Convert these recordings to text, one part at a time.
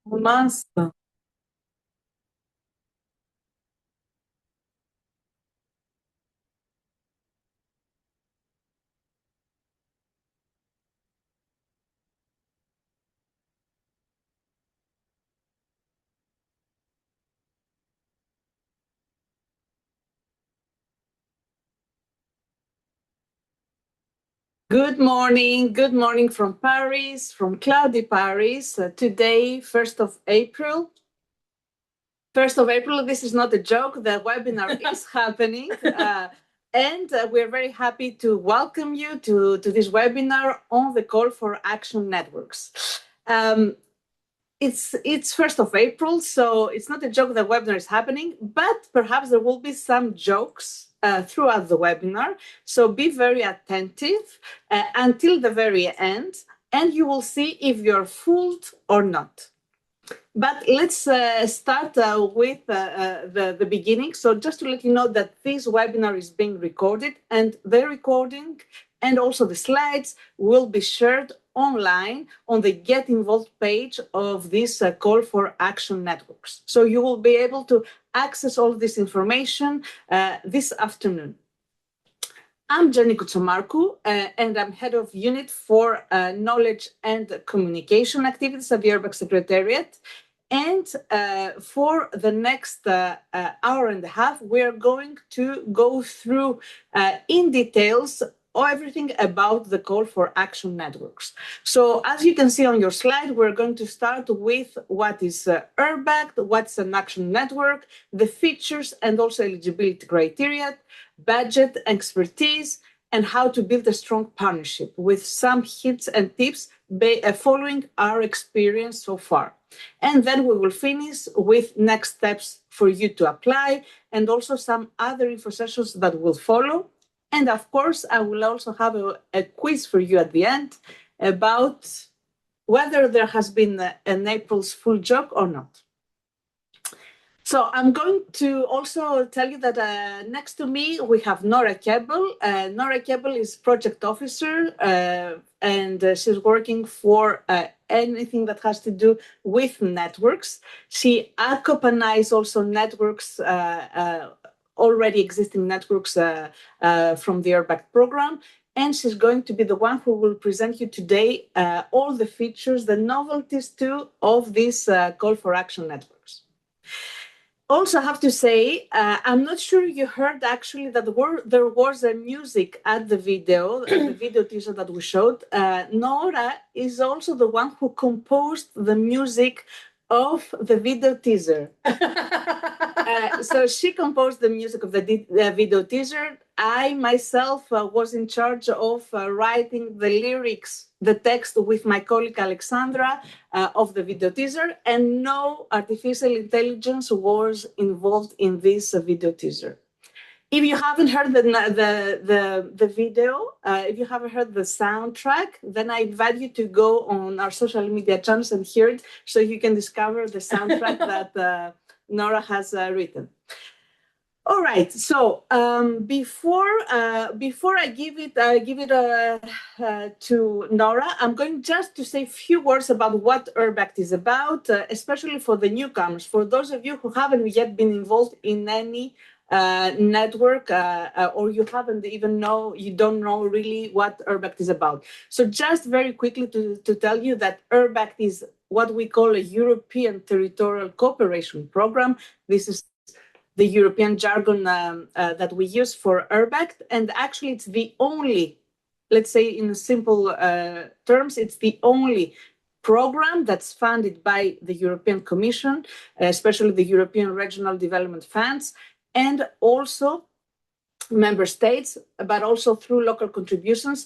Massa. Good morning from Paris, from cloudy Paris. Today, 1st of April. 1st of April, this is not a joke, the webinar is happening. And we're very happy to welcome you to this webinar on the Call for Action Networks. It's 1st of April, so it's not a joke the webinar is happening, but perhaps there will be some jokes throughout the webinar. So be very attentive until the very end, and you will see if you're fooled or not. But let's start with the beginning. So just to let you know that this webinar is being recorded, and the recording and also the slides will be shared online on the Get Involved page of this Call for Action Networks. So you will be able to access all this information this afternoon. I'm Jenny Kutsomarkou, and I'm head of unit for knowledge and communication activities at the URBAC Secretariat. And for the next hour and a half, we're going to go through in details everything about the Call for Action Networks. So as you can see on your slide, we're going to start with what is URBAC, what's an action network, the features and also eligibility criteria, budget, expertise, and how to build a strong partnership with some hints and tips following our experience so far. And then we will finish with next steps for you to apply and also some other info sessions that will follow. And of course, I will also have a quiz for you at the end about whether there has been an April's Fool joke or not. So I'm going to also tell you that next to me, we have Nora Kebbel. Nora Kebbel is project officer, and she's working for anything that has to do with networks. She accompanies also networks, already existing networks from the URBAC program. And she's going to be the one who will present you today all the features, the novelties too, of these Call for Action networks. Also, I have to say, I'm not sure you heard actually that there was a music at the video teaser that we showed. Nora is also the one who composed the music of the video teaser. So she composed the music of the video teaser. I myself was in charge of writing the lyrics, the text with my colleague Alexandra of the video teaser, and no artificial intelligence was involved in this video teaser. If you haven't heard the video, if you haven't heard the soundtrack, then I invite you to go on our social media channels and hear it so you can discover the soundtrack that Nora has written. All right. So before I give it to Nora, I'm going just to say a few words about what URBAC is about, especially for the newcomers, for those of you who haven't yet been involved in any network, or you haven't even you don't know really what URBAC is about. So just very quickly to tell you that URBAC is what we call a European Territorial Cooperation Program. This is the European jargon that we use for URBAC, and actually it's the only, let's say in simple terms, it's the only program that's funded by the European Commission, especially the European Regional Development Funds, and also member states, but also through local contributions.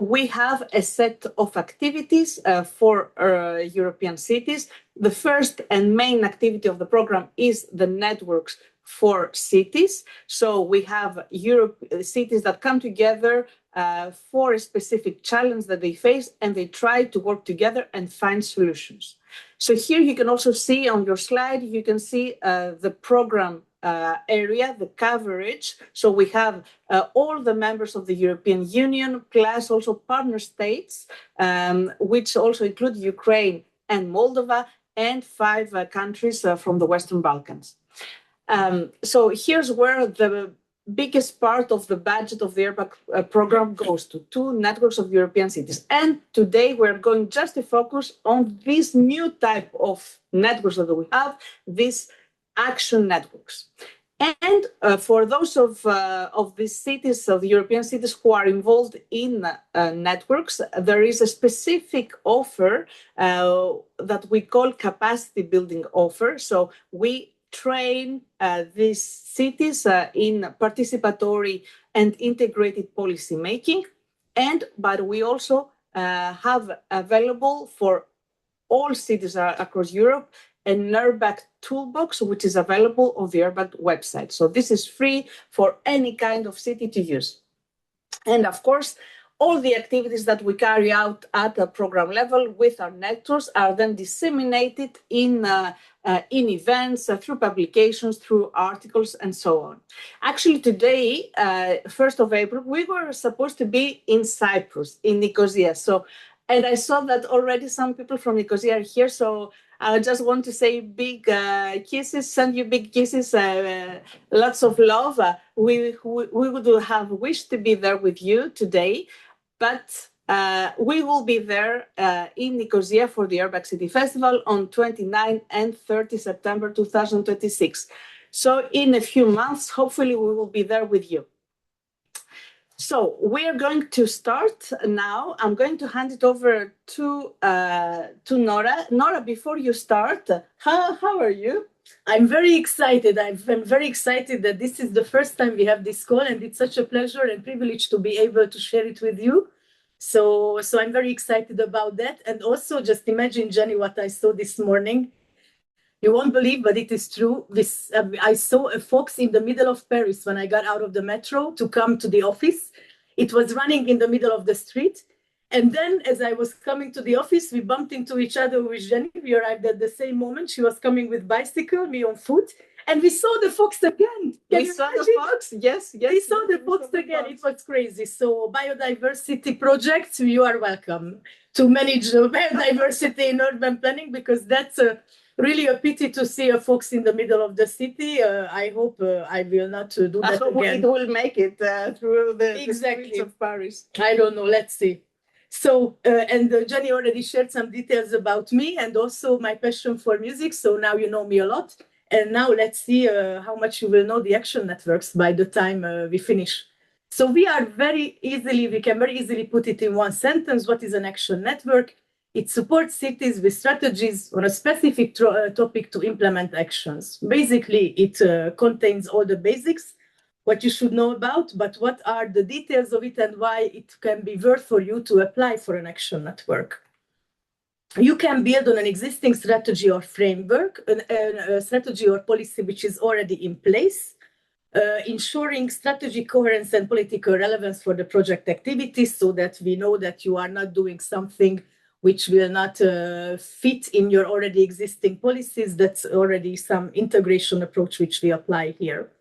We have a set of activities for European cities. The first and main activity of the program is the networks for cities. So we have cities that come together for a specific challenge that they face, and they try to work together and find solutions. So here you can also see on your slide, you can see the program area, the coverage. So we have all the members of the European Union, plus also partner states, which also include Ukraine and Moldova, and 5 countries from the Western Balkans. So here's where the biggest part of the budget of the URBAC program goes to 2 networks of European cities. And today we're going just to focus on this new type of networks that we have, these action networks. And for those of these cities, of the European cities who are involved in networks, there is a specific offer that we call capacity building offer. So we train these cities in participatory and integrated policy making, but we also have available for all cities across Europe an URBAC toolbox, which is available on the URBAC website. So this is free for any kind of city to use. And of course, all the activities that we carry out at a program level with our networks are then disseminated in events, through publications, through articles, and so on. Actually, today, 1st of April, we were supposed to be in Cyprus, in Nicosia. And I saw that already some people from Nicosia are here. So I just want to say big kisses, send you big kisses, lots of love. We would have wished to be there with you today, but we will be there in Nicosia for the URBAC City Festival on 29 and 30 September 2026. So in a few months, hopefully we will be there with you. So we are going to start now. I'm going to hand it over to Nora. Nora, before you start, how are you? I'm very excited. I'm very excited that this is the first time we have this call, and it's such a pleasure and privilege to be able to share it with you. So I'm very excited about that. And also just imagine, Jenny, what I saw this morning. You won't believe, but it is true. I saw a fox in the middle of Paris when I got out of the metro to come to the office. It was running in the middle of the street. And then as I was coming to the office, we bumped into each other with Jenny. We arrived at the same moment. She was coming with bicycle, me on foot. And we saw the fox again. We saw the fox? Yes. We saw the fox again. It was crazy. So biodiversity projects, you are welcome to manage biodiversity in urban planning, because that's really a pity to see a fox in the middle of the city. I hope I will not do that again. It will make it through the streets of Paris. I don't know. Let's see. So, and Jenny already shared some details about me and also my passion for music. So now you know me a lot. And now let's see how much you will know the action networks by the time we finish. So we can very easily put it in one sentence. What is an action network? It supports cities with strategies on a specific topic to implement actions. Basically, it contains all the basics, what you should know about, but what are the details of it and why it can be worth for you to apply for an action network. You can build on an existing strategy or framework, a strategy or policy which is already in place, ensuring strategic coherence and political relevance for the project activities, so that we know that you are not doing something which will not fit in your already existing policies. That's already some integration approach which we apply here.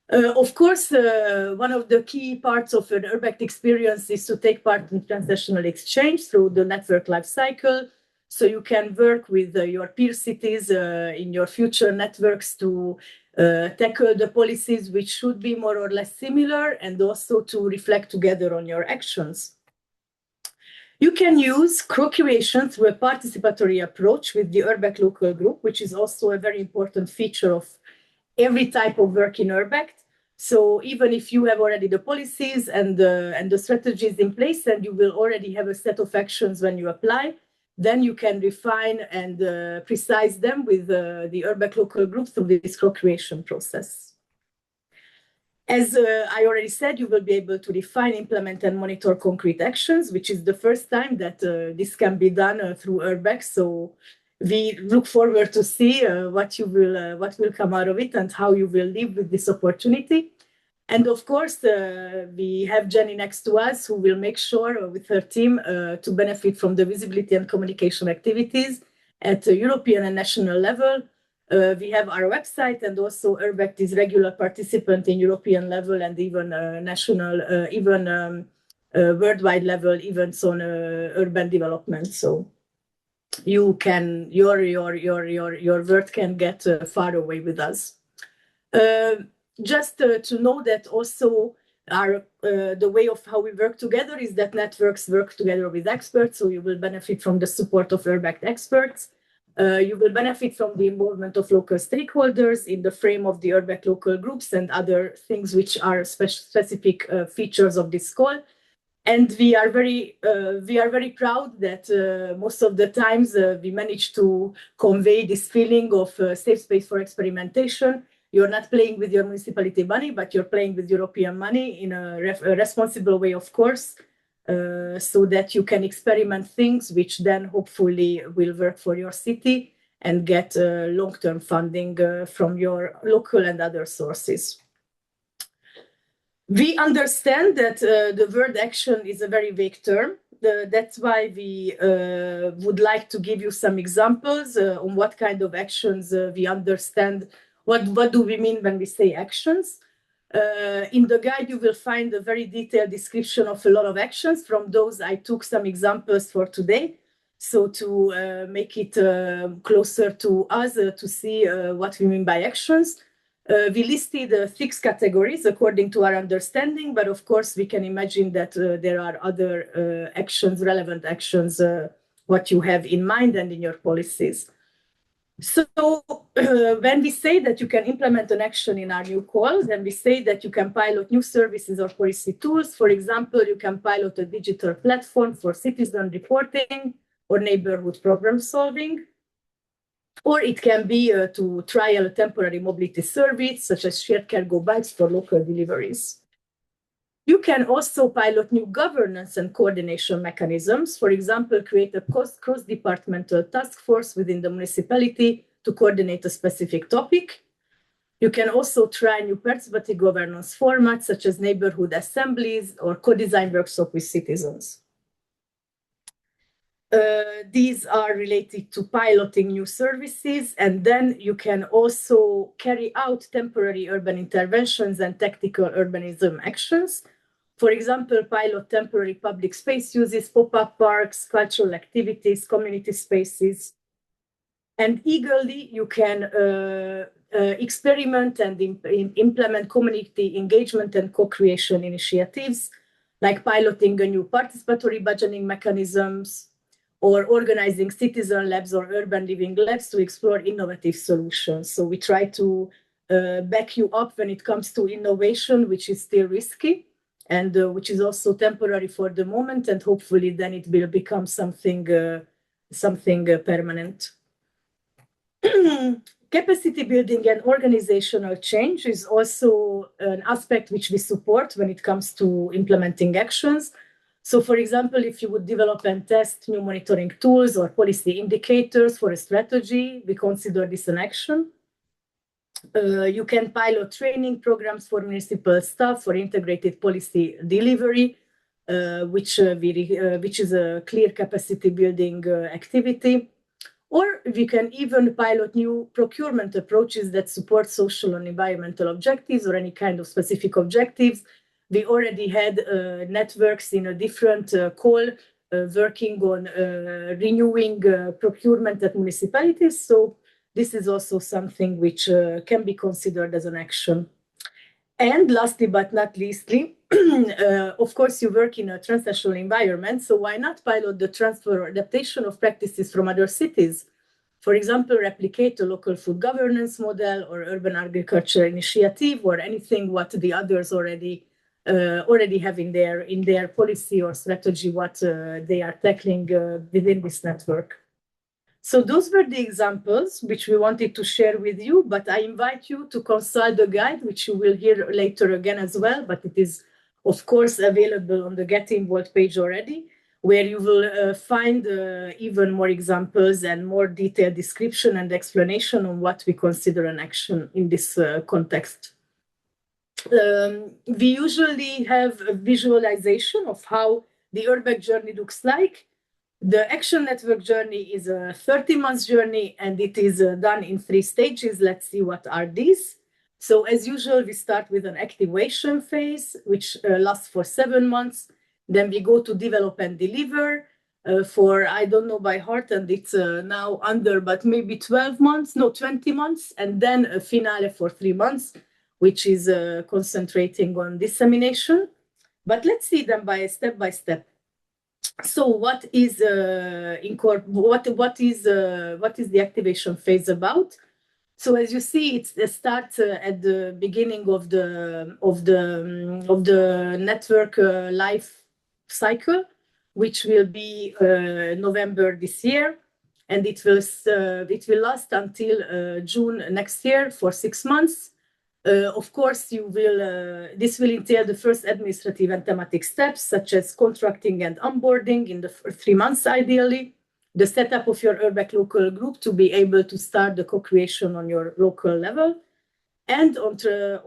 Of course, one of the key parts of an URBAC experience is to take part in transnational exchange through the network life cycle. So you can work with your peer cities in your future networks to tackle the policies which should be more or less similar, and also to reflect together on your actions. You can use co-creation through a participatory approach with the URBAC local group, which is also a very important feature of every type of work in URBAC. So even if you have already the policies and the strategies in place, and you will already have a set of actions when you apply, then you can refine and precise them with the URBAC local group through this co-creation process. As I already said, you will be able to define, implement, and monitor concrete actions, which is the first time that this can be done through URBAC. So we look forward to see what will come out of it and how you will live with this opportunity. And of course, we have Jenny next to us, who will make sure with her team to benefit from the visibility and communication activities at the European and national level, We have our website, and also Urbex is regular participant in European level and even national, even worldwide level events on urban development. So you can your word can get far away with us. Just to know that also our the way of how we work together is that networks work together with experts. So you will benefit from the support of Urbex experts. You will benefit from the involvement of local stakeholders in the frame of the Urbex local groups and other things which are specific features of this call. And we are very proud that most of the times we manage to convey this feeling of safe space for experimentation. You're not playing with your municipality money, but you're playing with European money in a responsible way, of course, so that you can experiment things which then hopefully will work for your city and get long-term funding from your local and other sources. We understand that the word action is a very vague term. That's why we would like to give you some examples on what kind of actions we understand. What do we mean when we say actions? In the guide, you will find a very detailed description of a lot of actions. From those, I took some examples for today. So to make it closer to us to see what we mean by actions. We listed 6 categories according to our understanding, but of course we can imagine that there are other actions, relevant actions, what you have in mind and in your policies. So when we say that you can implement an action in our new call, then we say that you can pilot new services or policy tools. For example, you can pilot a digital platform for citizen reporting or neighborhood problem solving. Or it can be to trial a temporary mobility service, such as shared cargo bikes for local deliveries. You can also pilot new governance and coordination mechanisms. For example, create a cross-departmental task force within the municipality to coordinate a specific topic. You can also try new participatory governance formats, such as neighborhood assemblies or co-design workshops with citizens. These are related to piloting new services, and then you can also carry out temporary urban interventions and tactical urbanism actions. For example, pilot temporary public space uses, pop-up parks, cultural activities, community spaces. And eagerly, you can experiment and implement community engagement and co-creation initiatives, like piloting a new participatory budgeting mechanisms, or organizing citizen labs or urban living labs to explore innovative solutions. So we try to back you up when it comes to innovation, which is still risky and which is also temporary for the moment, and hopefully then it will become something permanent. Capacity building and organizational change is also an aspect which we support when it comes to implementing actions. So, for example, if you would develop and test new monitoring tools or policy indicators for a strategy, we consider this an action. You can pilot training programs for municipal staff for integrated policy delivery, which is a clear capacity building activity. Or we can even pilot new procurement approaches that support social and environmental objectives or any kind of specific objectives. We already had networks in a different call working on renewing procurement at municipalities. So this is also something which can be considered as an action. And lastly, but not leastly, of course, you work in a transnational environment. So why not pilot the transfer or adaptation of practices from other cities? For example, replicate a local food governance model or urban agriculture initiative or anything what the others already have in their policy or strategy, what they are tackling within this network. So those were the examples which we wanted to share with you, but I invite you to consult the guide, which you will hear later again as well, but it is of course available on the Get Involved page already, where you will find even more examples and more detailed description and explanation on what we consider an action in this context. We usually have a visualization of how the Urbex journey looks like. The Action Network journey is a 30-month journey, and it is done in 3 stages. Let's see what are these. So as usual, we start with an activation phase, which lasts for 7 months. Then we go to develop and deliver for, I don't know by heart, and it's now under, but maybe 12 months, no, 20 months. And then a finale for 3 months, which is concentrating on dissemination. But let's see them by step by step. So what is what is the activation phase about? So as you see, it starts at the beginning of the network life cycle, which will be November this year, and it will last until June next year for 6 months. Of course, this will entail the first administrative and thematic steps, such as contracting and onboarding in the 3 months, ideally, the setup of your URBAC local group to be able to start the co-creation on your local level. And on the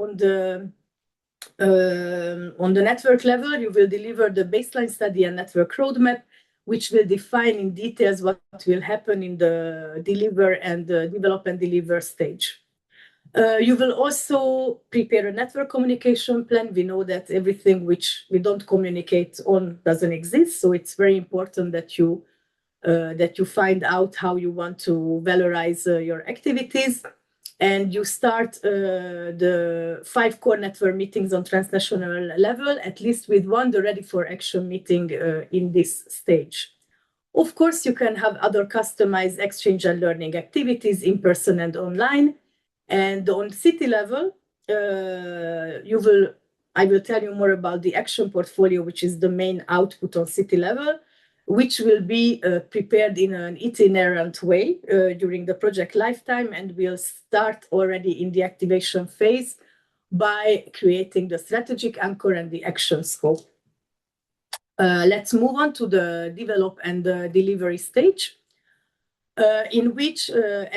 network level, you will deliver the baseline study and network roadmap, which will define in details what will happen in the develop and deliver stage. You will also prepare a network communication plan. We know that everything which we don't communicate on doesn't exist, so it's very important that you find out how you want to valorize your activities, and you start the 5 core network meetings on transnational level, at least with one, the Ready for Action meeting in this stage. Of course, you can have other customized exchange and learning activities in person and online. And on city level, I will tell you more about the action portfolio, which is the main output on city level, which will be prepared in an itinerant way during the project lifetime, and will start already in the activation phase by creating the strategic anchor and the action scope. Let's move on to the develop and the delivery stage. In which, in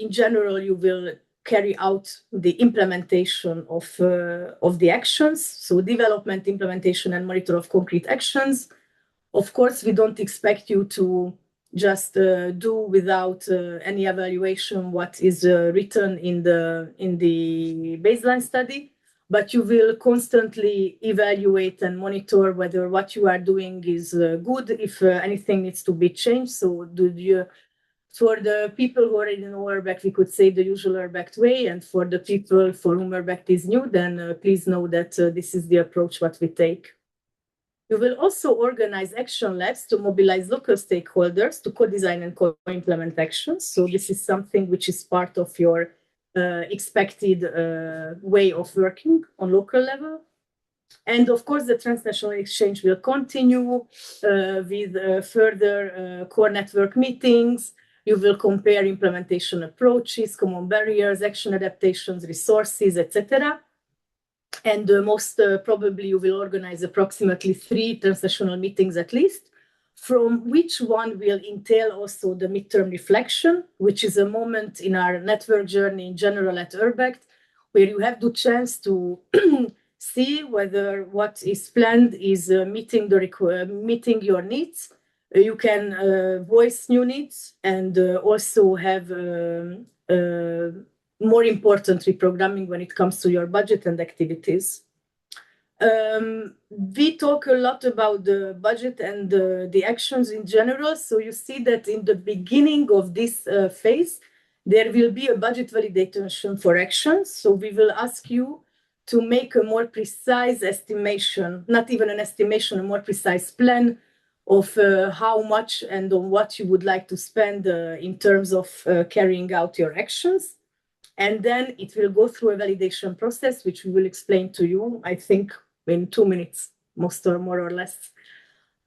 general, you will carry out the implementation of the actions, so development, implementation, and monitor of concrete actions. Of course, we don't expect you to just do without any evaluation what is written in the baseline study, but you will constantly evaluate and monitor whether what you are doing is good, if anything needs to be changed. So for the people who already know URBACT, we could say the usual URBACT way, and for the people for whom URBACT is new, then please know that this is the approach what we take. You will also organize action labs to mobilize local stakeholders to co-design and co-implement actions. So this is something which is part of your expected way of working on local level. And of course, the transnational exchange will continue with further core network meetings. You will compare implementation approaches, common barriers, action adaptations, resources, etc. And most probably you will organize approximately 3 transnational meetings at least, from which one will entail also the midterm reflection, which is a moment in our network journey in general at URBACT, where you have the chance to see whether what is planned is meeting your needs. You can voice new needs and also have more important reprogramming when it comes to your budget and activities. We talk a lot about the budget and the actions in general. So you see that in the beginning of this phase, there will be a budget validation for actions. So we will ask you to make a more precise estimation, not even an estimation, a more precise plan of how much and on what you would like to spend in terms of carrying out your actions. And then it will go through a validation process, which we will explain to you, I think, in 2 minutes, more or less.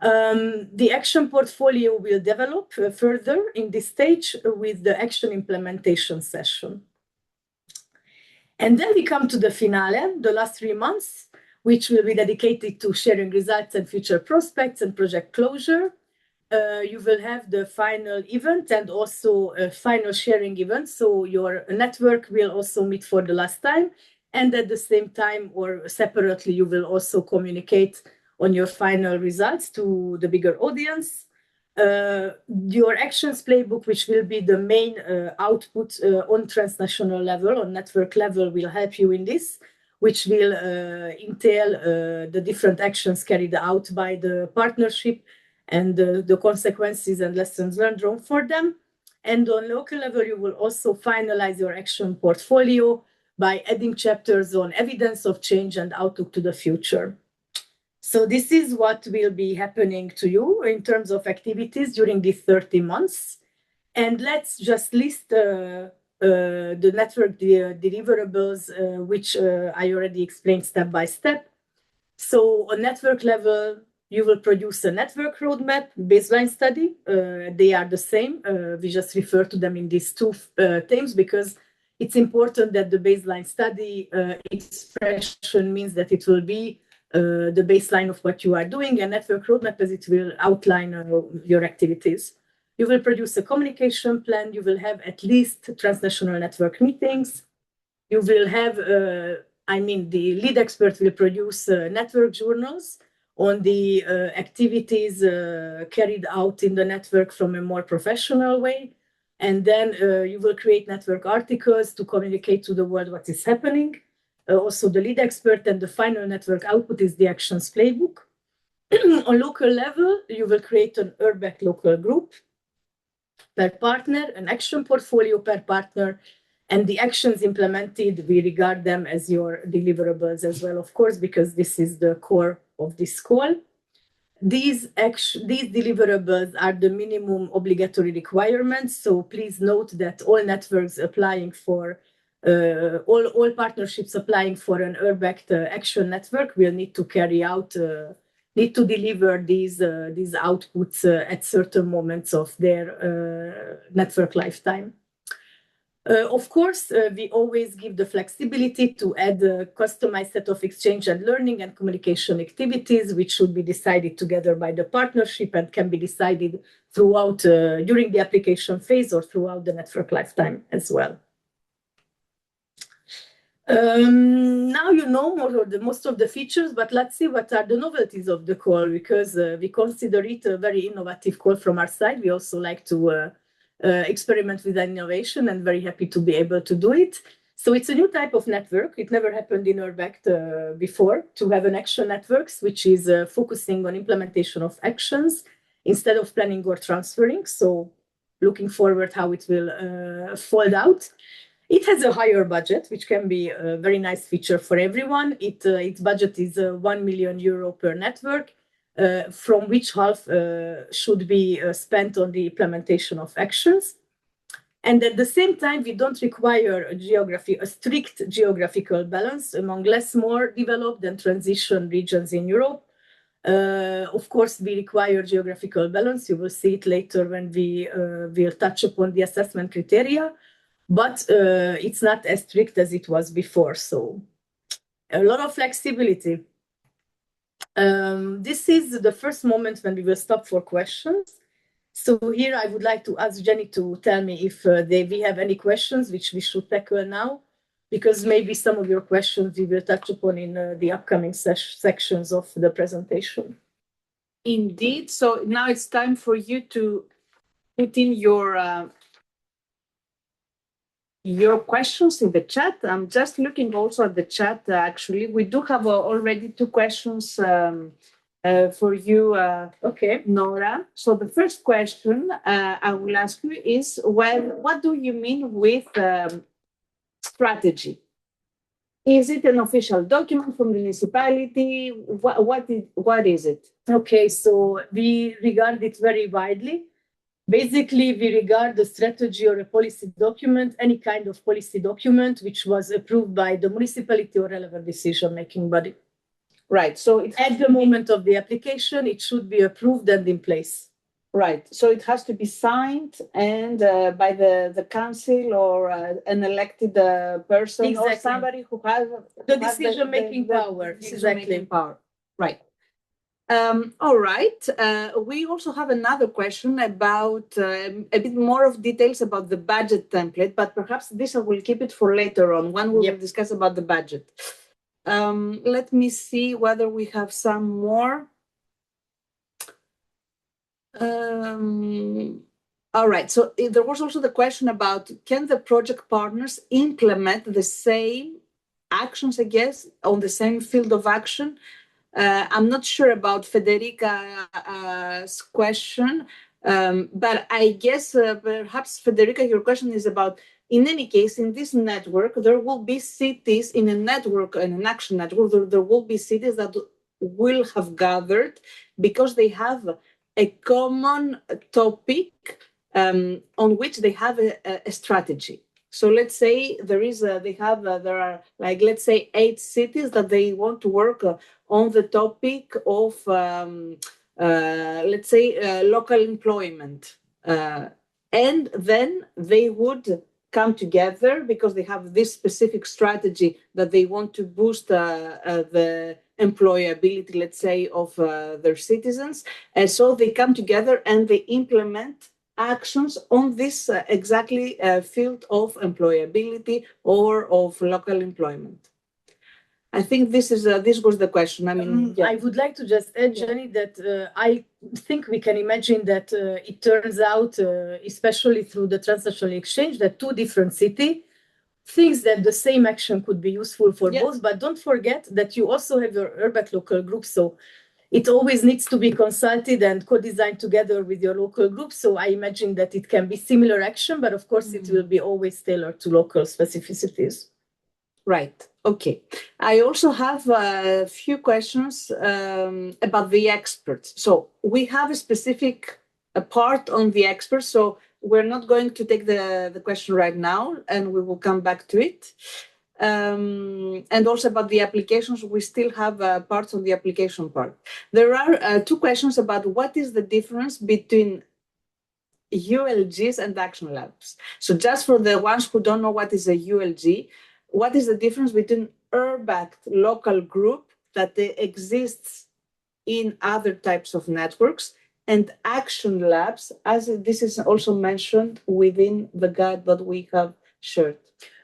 The action portfolio will develop further in this stage with the action implementation session. And then we come to the finale, the last 3 months, which will be dedicated to sharing results and future prospects and project closure. You will have the final event and also a final sharing event. So your network will also meet for the last time. And at the same time or separately, you will also communicate on your final results to the bigger audience. Your actions playbook, which will be the main output on transnational level, on network level, will help you in this, which will entail the different actions carried out by the partnership and the consequences and lessons learned drawn for them. And on local level, you will also finalize your action portfolio by adding chapters on evidence of change and outlook to the future. So this is what will be happening to you in terms of activities during these 30 months. And let's just list the network deliverables, which I already explained step by step. So on network level, you will produce a network roadmap, baseline study. They are the same. We just refer to them in these two terms because it's important that the baseline study expression means that it will be the baseline of what you are doing, and network roadmap as it will outline your activities. You will produce a communication plan. You will have at least transnational network meetings. You will have, the lead expert will produce network journals on the activities carried out in the network from a more professional way. And then you will create network articles to communicate to the world what is happening. Also the lead expert, and the final network output is the actions playbook. On local level, you will create an URBAC local group per partner, an action portfolio per partner, and the actions implemented, we regard them as your deliverables as well, of course, because this is the core of this call. These deliverables are the minimum obligatory requirements. So please note that all networks applying for all partnerships applying for an URBAC action network will need to carry out, need to deliver these outputs at certain moments of their network lifetime. Of course, we always give the flexibility to add a customized set of exchange and learning and communication activities, which should be decided together by the partnership and can be decided throughout during the application phase or throughout the network lifetime as well. Now you know most of the features, but let's see what are the novelties of the call, because we consider it a very innovative call from our side. We also like to experiment with innovation, and very happy to be able to do it. So it's a new type of network. It never happened in URBAC before, to have an action networks, which is focusing on implementation of actions instead of planning or transferring. So looking forward how it will fold out. It has a higher budget, which can be a very nice feature for everyone. Its budget is €1 million per network, from which half should be spent on the implementation of actions. And at the same time, we don't require a strict geographical balance among less more developed and transition regions in Europe. Of course, we require geographical balance. You will see it later when we will touch upon the assessment criteria. But it's not as strict as it was before. So a lot of flexibility. This is the first moment when we will stop for questions. So here I would like to ask Jenny to tell me if we have any questions which we should tackle now, because maybe some of your questions we will touch upon in the upcoming sections of the presentation. Indeed. So now it's time for you to put in your questions in the chat. I'm just looking also at the chat, actually. We do have already 2 questions for you, okay, Nora. So the first question I will ask you is, what do you mean with strategy? Is it an official document from the municipality? What is it? Okay, so we regard it very widely. Basically, we regard the strategy or a policy document, any kind of policy document, which was approved by the municipality or relevant decision-making body. Right. So at the moment of the application, it should be approved and in place. Right. So it has to be signed and by the council or an elected person, exactly, or somebody who has the decision-making power. Decision-making power. Right. All right. We also have another question about a bit more of details about the budget template, but perhaps this I will keep it for later on when we will discuss about the budget. Let me see whether we have some more. All right. So there was also the question about, can the project partners implement the same actions, I guess, on the same field of action? I'm not sure about Federica's question, but I guess perhaps, Federica, your question is about, in any case, in this network, there will be cities in a network, in an action network, there will be cities that will have gathered because they have a common topic on which they have a strategy. So let's say there are, like, let's say 8 cities that they want to work on the topic of, let's say, local employment. And then they would come together because they have this specific strategy that they want to boost the employability, let's say, of their citizens. And so they come together and they implement actions on this exactly field of employability or of local employment. I think this was the question. I mean, I would like to just add, Jenny, that I think we can imagine that it turns out, especially through the transnational exchange, that 2 different cities thinks that the same action could be useful for both. But don't forget that you also have your URBAC local group. So it always needs to be consulted and co-designed together with your local group. So I imagine that it can be similar action, but of course it will be always tailored to local specificities. Right. Okay. I also have a few questions about the experts. So we have a specific part on the experts. So we're not going to take the question right now, and we will come back to it. And also about the applications, we still have parts on the application part. There are 2 questions about what is the difference between ULGs and action labs. So just for the ones who don't know what is a ULG, what is the difference between URBAC local group that exists in other types of networks and action labs, as this is also mentioned within the guide that we have shared?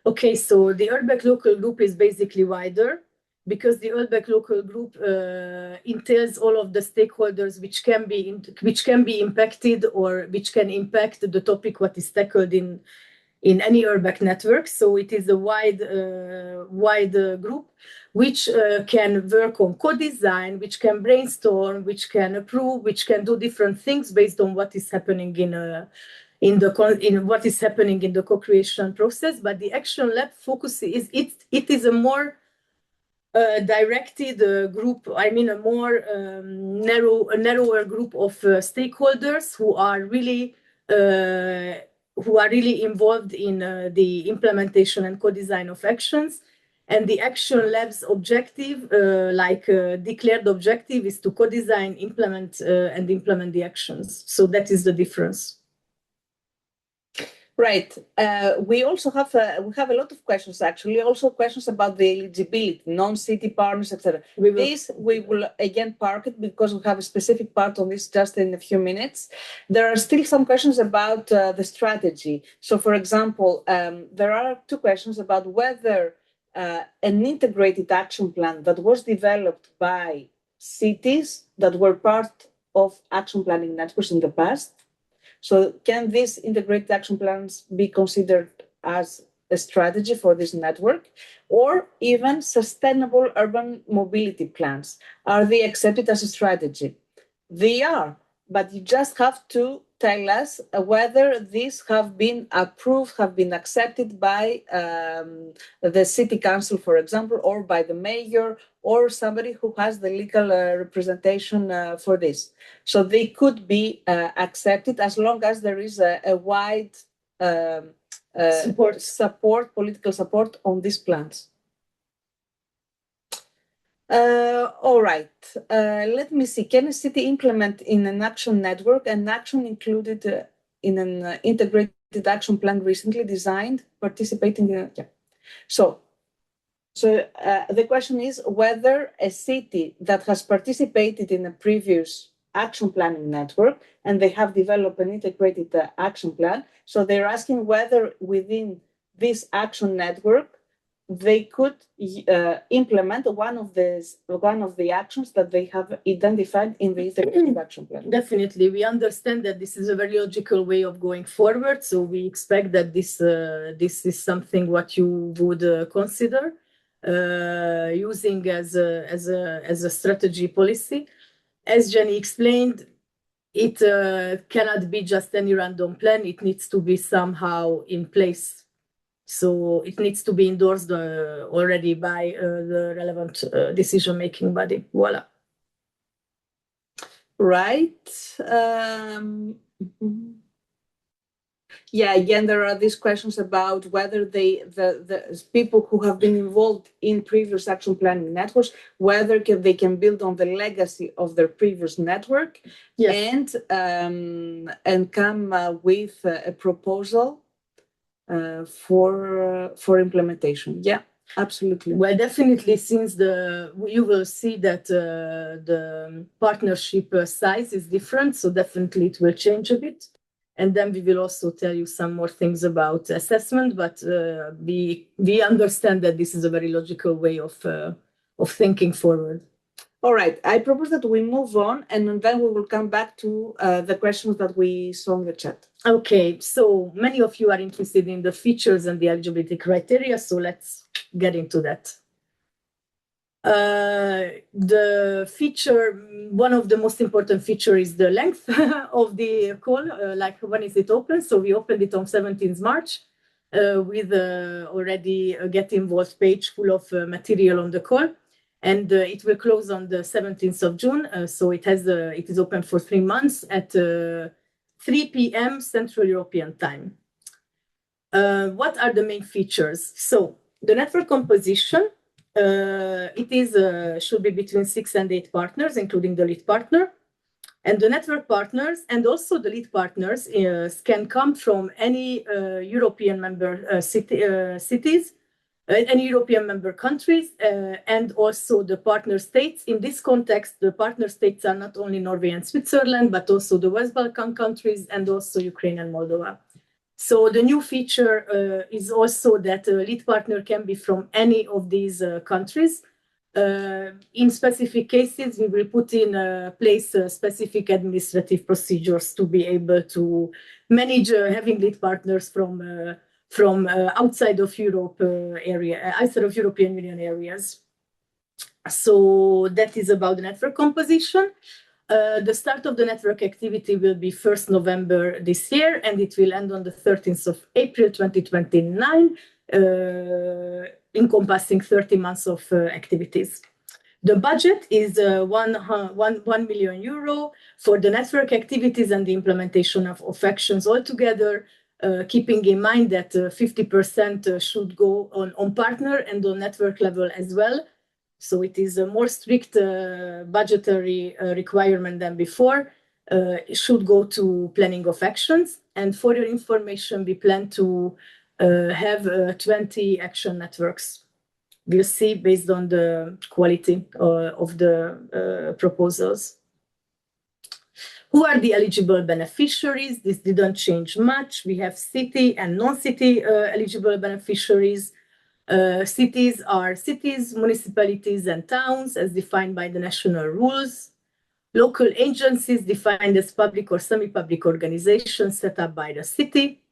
Okay, so the URBAC local group is basically wider because the URBAC local group entails all of the stakeholders which can be impacted or which can impact the topic what is tackled in any URBAC network. So it is a wide group which can work on co-design, which can brainstorm, which can approve, which can do different things based on what is happening in what is happening in the co-creation process. But the Action Lab focus it is a more directed group. I mean, a more narrower group of stakeholders who are really involved in the implementation and co-design of actions. And the Action Lab's objective, declared objective, is to co-design, implement the actions. So that is the difference. Right. We also have a lot of questions, actually, also questions about the eligibility, non-city partners, etc. We will again park it because we have a specific part on this just in a few minutes. There are still some questions about the strategy. So, for example, there are 2 questions about whether an integrated action plan that was developed by cities that were part of action planning networks in the past. So can these integrated action plans be considered as a strategy for this network, or even sustainable urban mobility plans? Are they accepted as a strategy? They are, but you just have to tell us whether these have been approved, have been accepted by the city council, for example, or by the mayor, or somebody who has the legal representation for this. So they could be accepted as long as there is a wide political support on these plans. All right. Let me see. Can a city implement in an action network an action included in an integrated action plan recently designed, participating in? Yeah. So the question is whether a city that has participated in a previous action planning network and they have developed an integrated action plan. So they're asking whether within this action network they could implement one of the actions that they have identified in the integrated action plan. Definitely, we understand that this is a very logical way of going forward. So we expect that this is something what you would consider using as a strategy policy. As Jenny explained, it cannot be just any random plan. It needs to be somehow in place. So it needs to be endorsed already by the relevant decision-making body. Voila. Right. Yeah, again, there are these questions about whether the people who have been involved in previous action planning networks, whether they can build on the legacy of their previous network. Yes. And come with a proposal for implementation. Yeah, absolutely. Well, definitely, since you will see that the partnership size is different, so definitely it will change a bit. And then we will also tell you some more things about assessment, but we understand that this is a very logical way of thinking forward. All right, I propose that we move on, and then we will come back to the questions that we saw in the chat. Okay, so many of you are interested in the features and the eligibility criteria, so let's get into that. The feature, one of the most important feature is the length of the call, like when is it open? So we opened it on 17th March with already a Get Involved page full of material on the call. And it will close on the 17th of June. So it is open for 3 months at 3 p.m. Central European time. What are the main features? So the network composition, should be between 6 and 8 partners, including the lead partner. And the network partners and also the lead partners can come from any European member cities, any European member countries, and also the partner states. In this context, the partner states are not only Norway and Switzerland, but also the West Balkan countries and also Ukraine and Moldova. So the new feature is also that a lead partner can be from any of these countries. In specific cases, we will put in place specific administrative procedures to be able to manage having lead partners from outside of Europe outside of European Union areas. So that is about the network composition. The start of the network activity will be 1st November this year, and it will end on the 13th of April 2029, encompassing 30 months of activities. The budget is 1 million euro for the network activities and the implementation of actions altogether, keeping in mind that 50% should go on partner and on network level as well. So it is a more strict budgetary requirement than before. It should go to planning of actions. And for your information, we plan to have 20 action networks. We'll see based on the quality of the proposals. Who are the eligible beneficiaries? This didn't change much. We have city and non-city eligible beneficiaries. Cities are cities, municipalities, and towns as defined by the national rules. Local agencies defined as public or semi-public organizations set up by the city.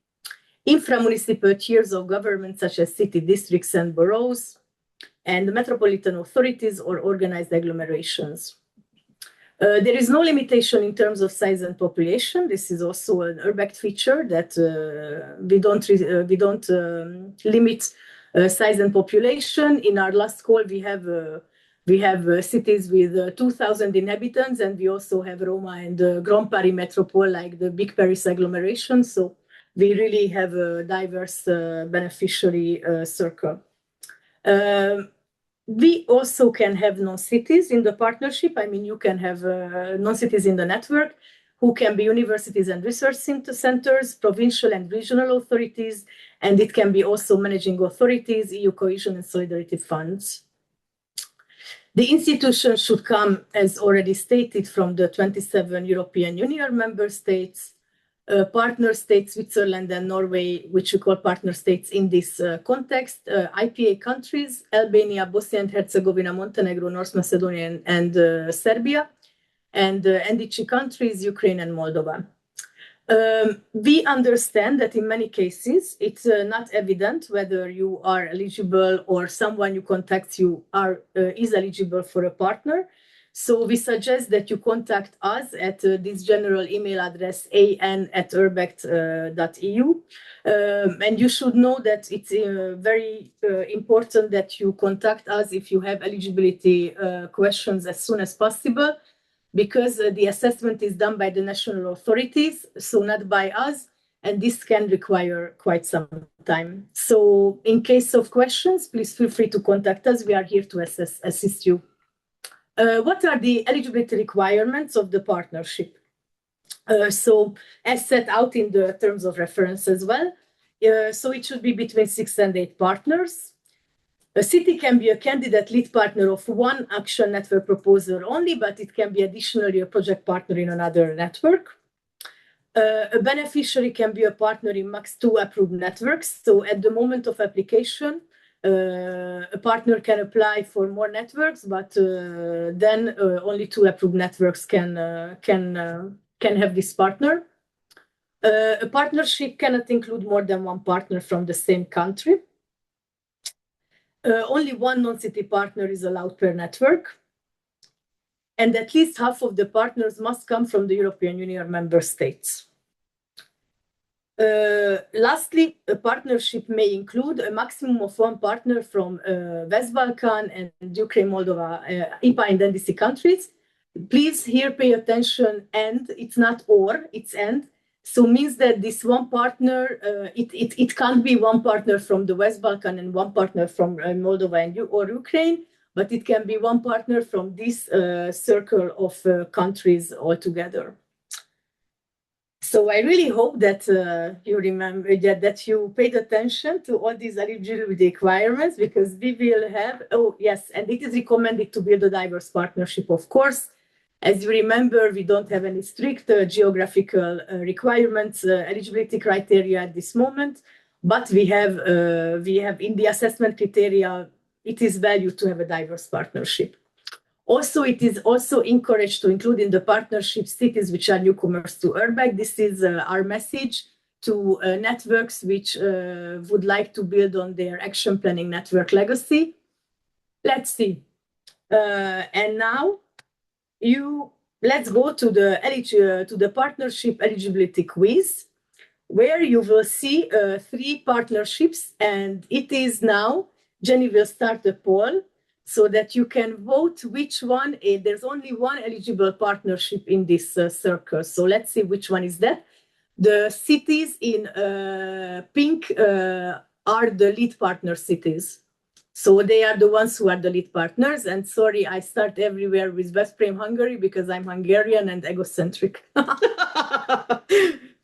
Infra-municipal tiers of government such as city districts and boroughs. And metropolitan authorities or organized agglomerations. There is no limitation in terms of size and population. This is also an URBACT feature that we don't limit size and population. In our last call, we have cities with 2,000 inhabitants, and we also have Roma and Grand Paris Metropole, like the big Paris agglomeration. So we really have a diverse beneficiary circle. We also can have non-cities in the partnership. I mean, you can have non-cities in the network who can be universities and research centers, provincial and regional authorities, and it can be also managing authorities, EU cohesion and solidarity funds. The institution should come, as already stated, from the 27 European Union member states. partner states, Switzerland and Norway, which we call partner states in this context, IPA countries, Albania, Bosnia and Herzegovina, Montenegro, North Macedonia, and Serbia, and NDC countries, Ukraine and Moldova. We understand that in many cases, it's not evident whether you are eligible or someone you contact you is eligible for a partner. So we suggest that you contact us at this general email address an@urbect.eu. And you should know that it's very important that you contact us if you have eligibility questions as soon as possible, because the assessment is done by the national authorities, so not by us, and this can require quite some time. So in case of questions, please feel free to contact us. We are here to assist you. What are the eligibility requirements of the partnership? So as set out in the terms of reference as well, so it should be between 6 and 8 partners. A city can be a candidate lead partner of one action network proposer only, but it can be additionally a project partner in another network. A beneficiary can be a partner in max 2 approved networks. So at the moment of application, a partner can apply for more networks, but then only 2 approved networks can have this partner. A partnership cannot include more than 1 partner from the same country. Only 1 non-city partner is allowed per network. And at least half of the partners must come from the European Union member states. Lastly, a partnership may include a maximum of 1 partner from West Balkan and Ukraine, Moldova, IPA and NDC countries. Please here pay attention, and it's not or, it's and. So means that this 1 partner, it can't be 1 partner from the West Balkan and 1 partner from Moldova or Ukraine, but it can be 1 partner from this circle of countries altogether. So I really hope that you remember that you paid attention to all these eligibility requirements, because we will have, oh yes, and it is recommended to build a diverse partnership, of course. As you remember, we don't have any strict geographical requirements, eligibility criteria at this moment, but we have in the assessment criteria, it is valued to have a diverse partnership. Also, it is also encouraged to include in the partnership cities which are newcomers to URBEC. This is our message to networks which would like to build on their action planning network legacy. Let's see. And now, let's go to the partnership eligibility quiz, where you will see 3 partnerships, and it is now, Jenny will start the poll so that you can vote which one. There's only 1 eligible partnership in this circle. So let's see which one is that. The cities in pink are the lead partner cities. So they are the ones who are the lead partners. And sorry, I start everywhere with Veszprém, Hungary, because I'm Hungarian and egocentric.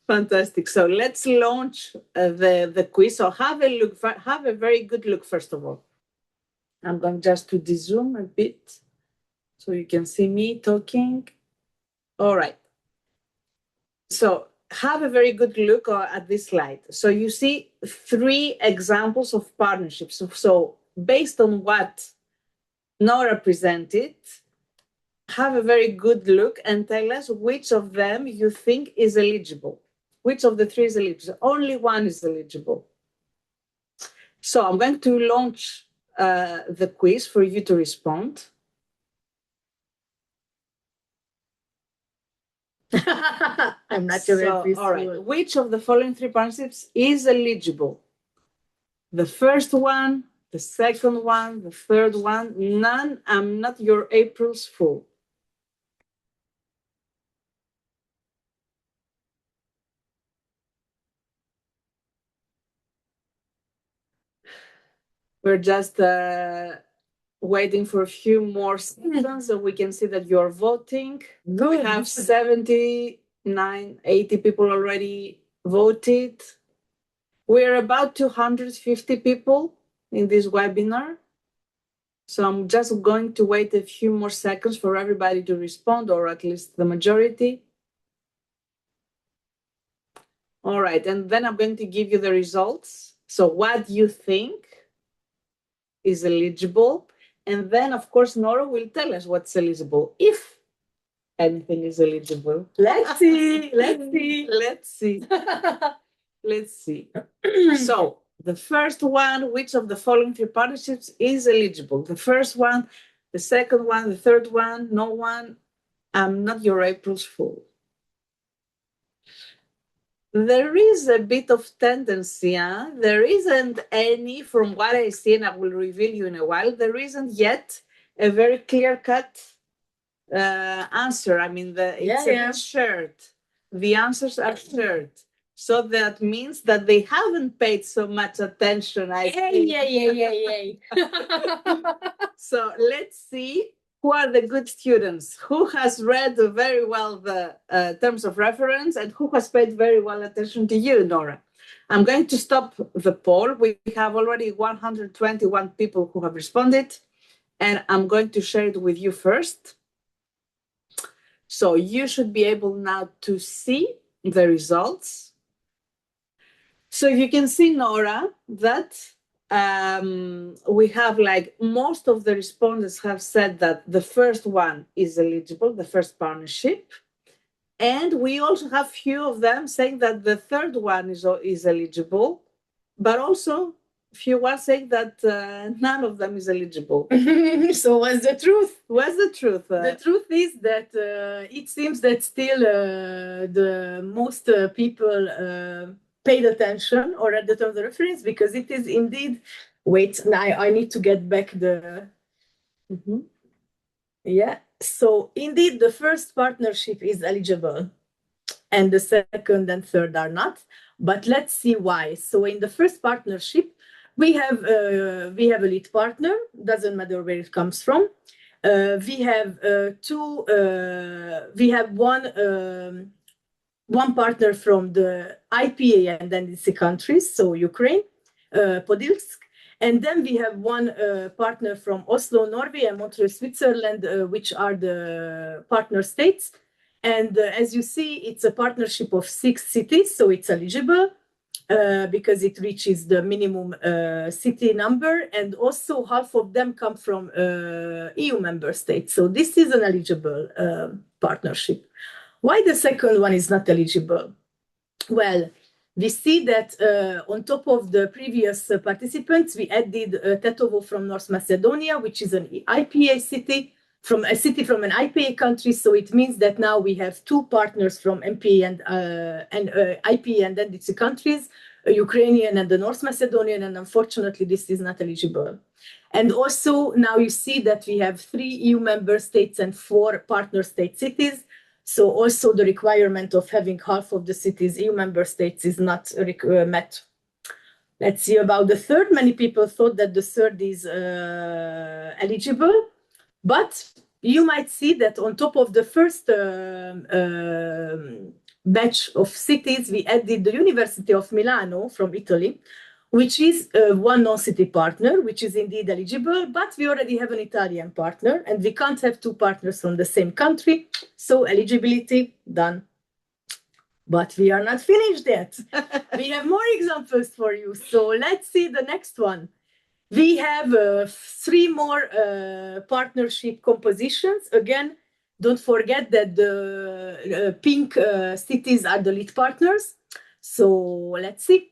Fantastic. So let's launch the quiz. So have a very good look, first of all. I'm going just to de-zoom a bit so you can see me talking. All right. So have a very good look at this slide. So you see 3 examples of partnerships. So based on what Nora presented, have a very good look and tell us which of them you think is eligible. Which of the 3 is eligible? Only 1 is eligible. So I'm going to launch the quiz for you to respond. I'm not sure. All right. Which of the following 3 partnerships is eligible? The first one, the second one, the third one, none. I'm not your April's fool. We're just waiting for a few more seconds so we can see that you're voting. Good. We have 79, 80 people already voted. We're about 250 people in this webinar. So I'm just going to wait a few more seconds for everybody to respond, or at least the majority. All right, and then I'm going to give you the results. So what you think is eligible. And then, of course, Nora will tell us what's eligible, if anything is eligible. Let's see. Let's see. Let's see. Let's see. So the first one, which of the following three partnerships is eligible? The first one, the second one, the third one, no one. I'm not your April's fool. There is a bit of tendency, huh? There isn't any, from what I see, and I will reveal you in a while, there isn't yet a very clear-cut answer. I mean, it's a bit shared. The answers are shared. So that means that they haven't paid so much attention, I think. So let's see who are the good students, who has read very well the terms of reference, and who has paid very well attention to you, Nora. I'm going to stop the poll. We have already 121 people who have responded, and I'm going to share it with you first. So you should be able now to see the results. So you can see, Nora, that we have, like, most of the respondents have said that the first one is eligible, the first partnership. And we also have few of them saying that the third one is eligible, but also few ones saying that none of them is eligible. So what's the truth? What's the truth? The truth is that it seems that still the most people paid attention or read the terms of reference, because it is indeed. Wait, now I need to get back the. Yeah. So indeed, the first partnership is eligible, and the second and third are not. But let's see why. So in the first partnership, we have a lead partner. Doesn't matter where it comes from. We have one partner from the IPA and NDC countries, so Ukraine, Podilsk. And then we have one partner from Oslo, Norway, and Montreal, Switzerland, which are the partner states. And as you see, it's a partnership of 6 cities, so it's eligible because it reaches the minimum city number. And also half of them come from EU member states. So this is an eligible partnership. Why the second one is not eligible? Well, we see that on top of the previous participants, we added Tetovo from North Macedonia, which is an IPA city, from an IPA country. So it means that now we have 2 partners from MPA and IPA and NDC countries, a Ukrainian and the North Macedonian, and unfortunately this is not eligible. And also now you see that we have 3 EU member states and 4 partner state cities. So also the requirement of having half of the cities EU member states is not met. Let's see about the third. Many people thought that the third is eligible, but you might see that on top of the first batch of cities, we added the University of Milano from Italy, which is one non-city partner, which is indeed eligible, but we already have an Italian partner, and we can't have 2 partners from the same country, so eligibility done. But we are not finished yet. We have more examples for you, so let's see the next one. We have 3 more partnership compositions. Again, don't forget that the pink cities are the lead partners. So let's see.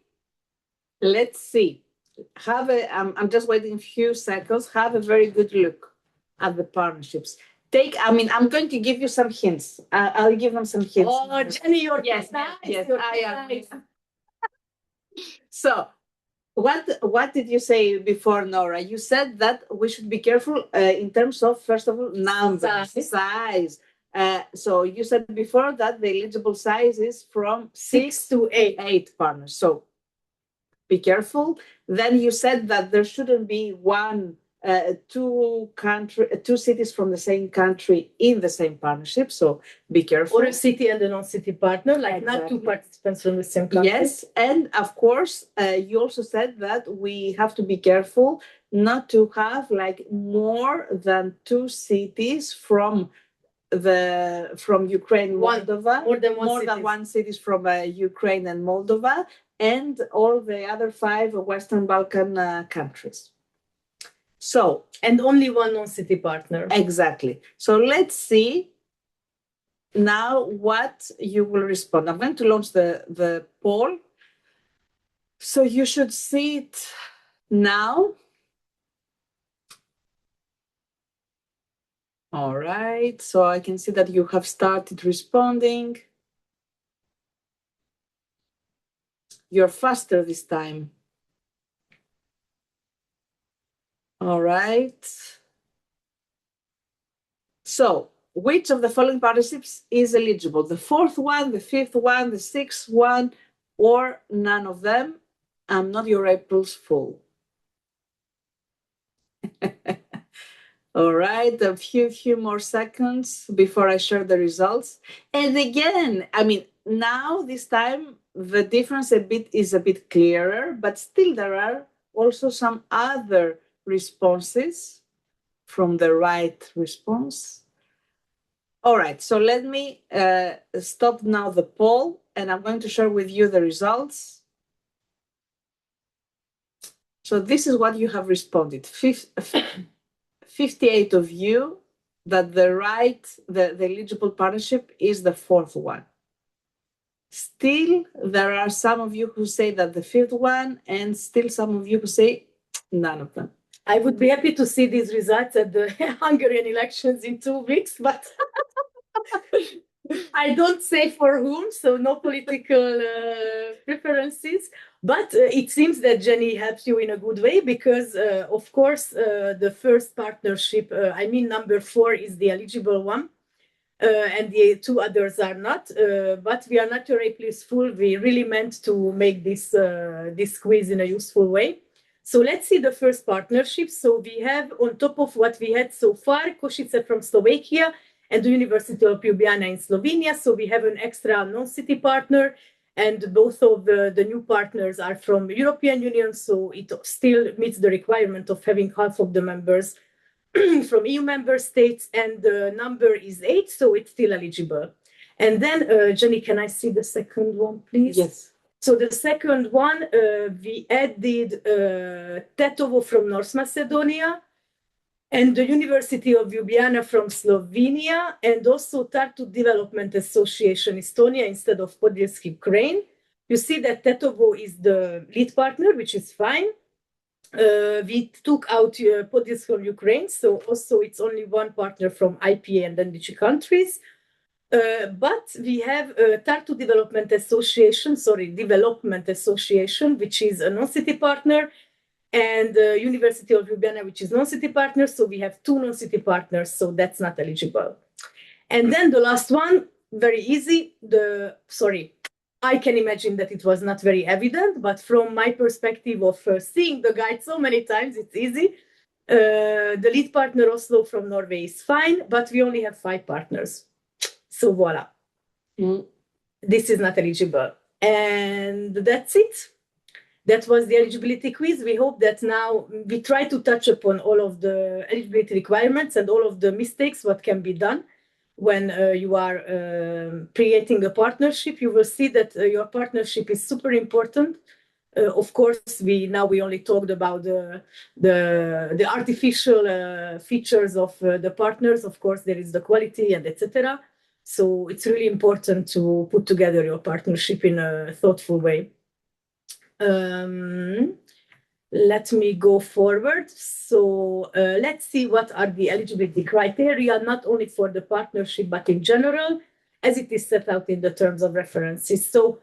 Let's see. I'm just waiting a few seconds. Have a very good look at the partnerships. I'm going to give you some hints. I'll give them some hints. Oh, Jenny, you're yes, nice. yes, You're I am. nice. So, what did you say before, Nora? You said that we should be careful in terms of, first of all, number, size. So you said before that the eligible size is from 6 to 8 partners. So be careful. Then you said that there shouldn't be two cities from the same country in the same partnership. So be careful. Or a city and a non-city partner, like not 2 participants from the same country. Yes, and of course, you also said that we have to be careful not to have like more than 2 cities from from Ukraine, Moldova, more than one cities from Ukraine and Moldova, and all the other 5 Western Balkan countries. So, and only one non-city partner. Exactly. So let's see now what you will respond. I'm going to launch the poll. So you should see it now. All right. So I can see that you have started responding. You're faster this time. All right. So, which of the following partnerships is eligible? The 4th one, the 5th one, the 6th one, or none of them? I'm not your April's fool. All right, a few more seconds before I share the results. And again, I mean, now this time the difference is a bit clearer, but still there are also some other responses from the right response. All right, so let me stop now the poll, and I'm going to share with you the results. So this is what you have responded. 58 of you that the eligible partnership is the 4th one. Still, there are some of you who say that the 5th one, and still some of you who say none of them. I would be happy to see these results at the Hungarian elections in 2 weeks, but I don't say for whom, so no political preferences. But it seems that Jenny helps you in a good way because, of course, the first partnership, I mean, number 4 is the eligible one. And the 2 others are not, but we are not your April's fool. We really meant to make this quiz in a useful way. So let's see the first partnership. So we have, on top of what we had so far, Košice from Slovakia and the University of Ljubljana in Slovenia. So we have an extra non-city partner, and both of the new partners are from the European Union. So it still meets the requirement of having half of the members from EU member states, and the number is 8, so it's still eligible. And then, Jenny, can I see the second one, please? Yes. So the second one, we added Tetovo from North Macedonia, and the University of Ljubljana from Slovenia, and also Tartu Development Association Estonia instead of Podilsk Ukraine. You see that Tetovo is the lead partner, which is fine. We took out Podilsk from Ukraine, so also it's only one partner from IPA and NDC countries. But we have Tartu Development Association, which is a non-city partner, and University of Ljubljana, which is non-city partner. So we have 2 non-city partners, so that's not eligible. And then the last one, very easy. I can imagine that it was not very evident, but from my perspective of seeing the guide so many times, it's easy. The lead partner, Oslo from Norway, is fine, but we only have 5 partners. So voila. This is not eligible. And that's it. That was the eligibility quiz. We hope that now we try to touch upon all of the eligibility requirements and all of the mistakes, what can be done when you are creating a partnership. You will see that your partnership is super important. Of course, we only talked about the artificial features of the partners. Of course, there is the quality and etc. So it's really important to put together your partnership in a thoughtful way. Let me go forward. So let's see what are the eligibility criteria, not only for the partnership, but in general, as it is set out in the terms of references. So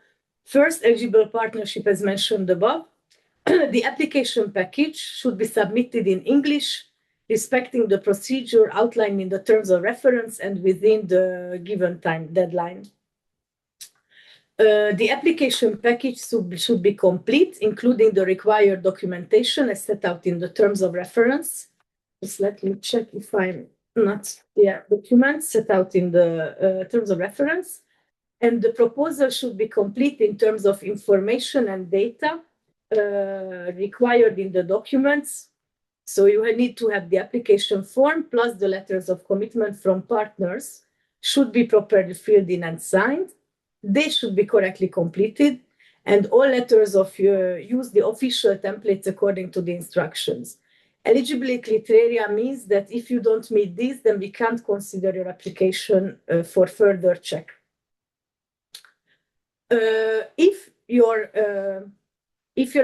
first, eligible partnership, as mentioned above, the application package should be submitted in English, respecting the procedure outlined in the terms of reference and within the given time deadline. The application package should be complete, including the required documentation as set out in the terms of reference. Just let me check if I'm not, documents set out in the terms of reference. And the proposal should be complete in terms of information and data required in the documents. So you need to have the application form plus the letters of commitment from partners should be properly filled in and signed. They should be correctly completed, and all letters of use the official templates according to the instructions. Eligibility criteria means that if you don't meet these, then we can't consider your application for further check. If your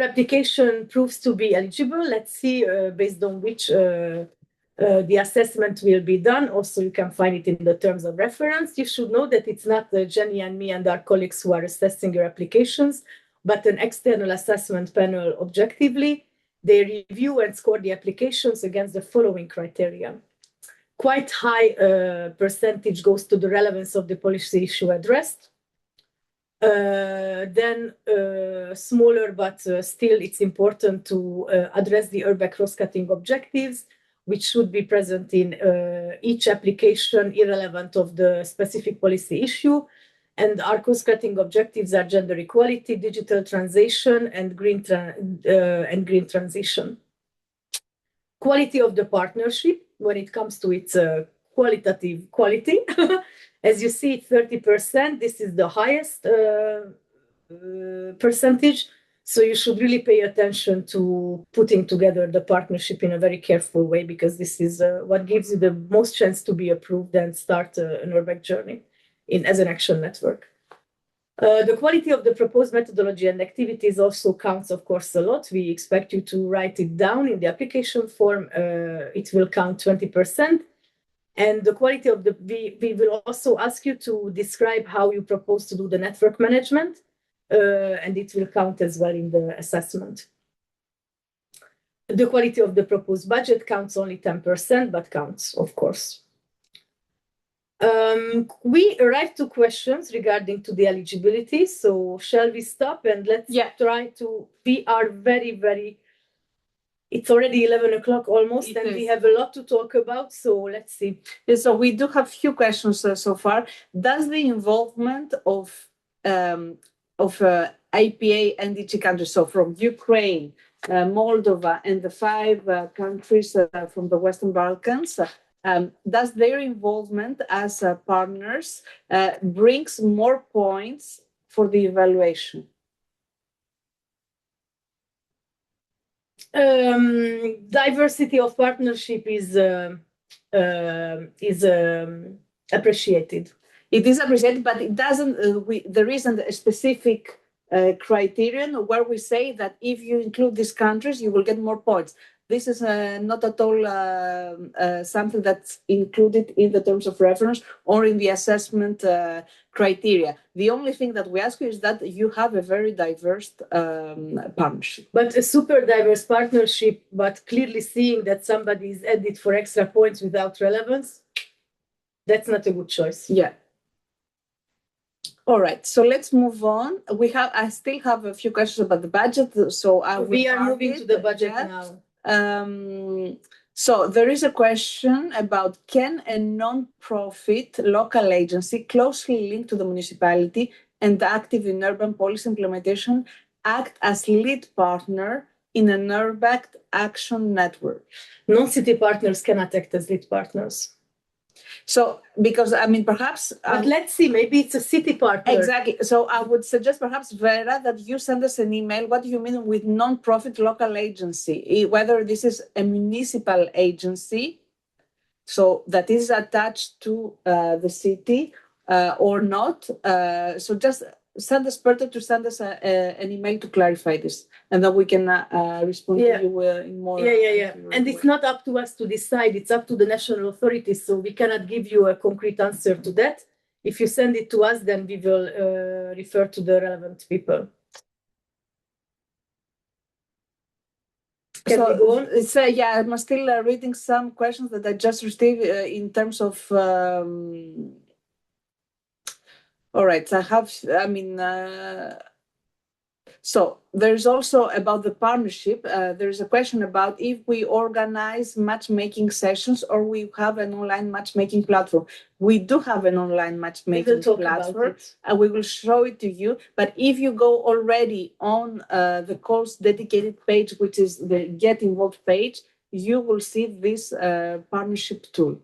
application proves to be eligible, let's see based on which the assessment will be done. Also, you can find it in the terms of reference. You should know that it's not Jenny and me and our colleagues who are assessing your applications, but an external assessment panel objectively. They review and score the applications against the following criteria. Quite high percentage goes to the relevance of the policy issue addressed. Then smaller, but still it's important to address the urban cross-cutting objectives, which should be present in each application, irrelevant of the specific policy issue. And our cross-cutting objectives are gender equality, digital transition, and green transition. Quality of the partnership, when it comes to its qualitative quality. As you see, 30%, this is the highest percentage. So you should really pay attention to putting together the partnership in a very careful way, because this is what gives you the most chance to be approved and start an urban journey as an action network. The quality of the proposed methodology and activities also counts, of course, a lot. We expect you to write it down in the application form. It will count 20%. And the quality of we will also ask you to describe how you propose to do the network management, and it will count as well in the assessment. The quality of the proposed budget counts only 10%, but counts, of course. We arrived to questions regarding to the eligibility. So shall we stop and let's try to, we are very, it's already 11 o'clock almost, and we have a lot to talk about. So let's see. So we do have few questions so far. Does the involvement of IPA NDC countries, so from Ukraine, Moldova, and the 5 countries from the Western Balkans, does their involvement as partners brings more points for the evaluation? Diversity of partnership is appreciated. It is appreciated, but it doesn't. There isn't a specific criterion where we say that if you include these countries, you will get more points. This is not at all something that's included in the terms of reference or in the assessment criteria. The only thing that we ask you is that you have a very diverse partnership. But a super diverse partnership, but clearly seeing that somebody is added for extra points without relevance, that's not a good choice. Yeah. All right, so let's move on. I still have a few questions about the budget, so we are moving to the budget now. So there is a question about, can a non-profit local agency closely linked to the municipality and active in urban policy implementation act as lead partner in an urban action network? Non-city partners cannot act as lead partners. So, because I mean, perhaps. But let's see, maybe it's a city partner. Exactly. So I would suggest perhaps, Vera, that you send us an email. What do you mean with non-profit local agency? Whether this is a municipal agency, so that is attached to the city or not. So just send us an email to clarify this, and then we can respond to you in more. Yeah. And it's not up to us to decide. It's up to the national authorities. So we cannot give you a concrete answer to that. If you send it to us, then we will refer to the relevant people. Can we go on? I'm still reading some questions that I just received in terms of. All right, so there's also about the partnership. There's a question about if we organize matchmaking sessions or we have an online matchmaking platform. We do have an online matchmaking platform, and we will show it to you. But if you go already on the course dedicated page, which is the Get Involved page, you will see this partnership tool.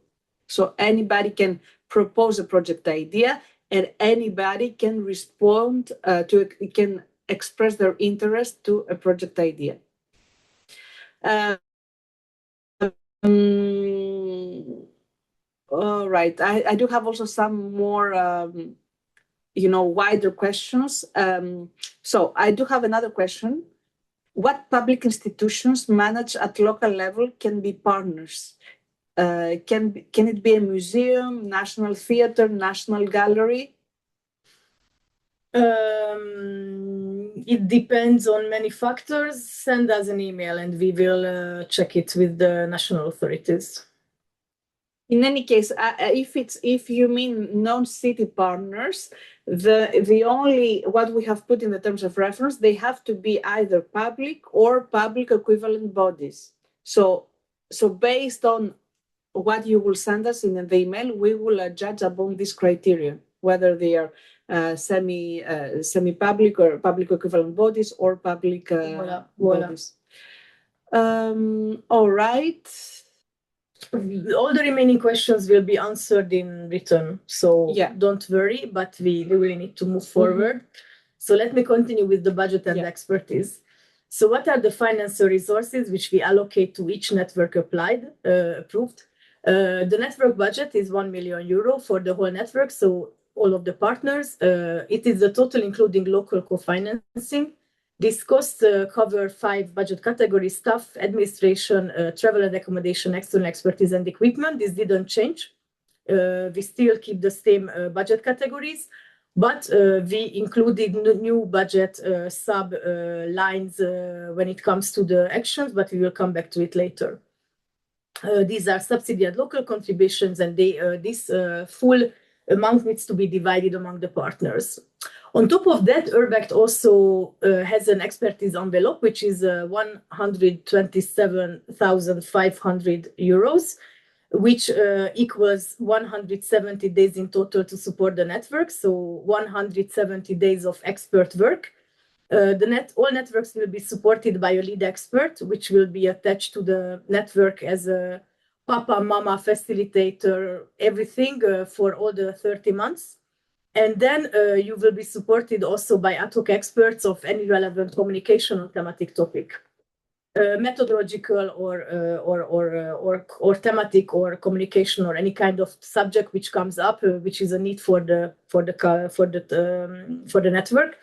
So anybody can propose a project idea, and anybody can respond to it, can express their interest to a project idea. All right, I do have also some more wider questions. So I do have another question. What public institutions managed at local level can be partners? Can it be a museum, national theater, national gallery? It depends on many factors. Send us an email and we will check it with the national authorities. In any case, if you mean non-city partners, the only what we have put in the terms of reference, they have to be either public or public equivalent bodies. So based on what you will send us in the email, we will judge upon this criteria, whether they are semi-public or public equivalent bodies or public bodies. All right. All the remaining questions will be answered in written, so don't worry, but we really need to move forward. So let me continue with the budget and expertise. So what are the financial resources which we allocate to each network approved? The network budget is 1 million euro for the whole network, so all of the partners. It is the total including local co-financing. These costs cover 5 budget categories: staff, administration, travel and accommodation, external expertise, and equipment. This didn't change. We still keep the same budget categories, but we included new budget sub lines when it comes to the actions, but we will come back to it later. These are subsidy and local contributions, and this full amount needs to be divided among the partners. On top of that, Urbact also has an expertise envelope, which is 127,500 euros, which equals 170 days in total to support the network. So 170 days of expert work. All networks will be supported by a lead expert, which will be attached to the network as a papa, mama, facilitator, everything for all the 30 months. And then you will be supported also by ad hoc experts of any relevant communication or thematic topic, methodological or thematic or communication or any kind of subject which comes up, which is a need for the network.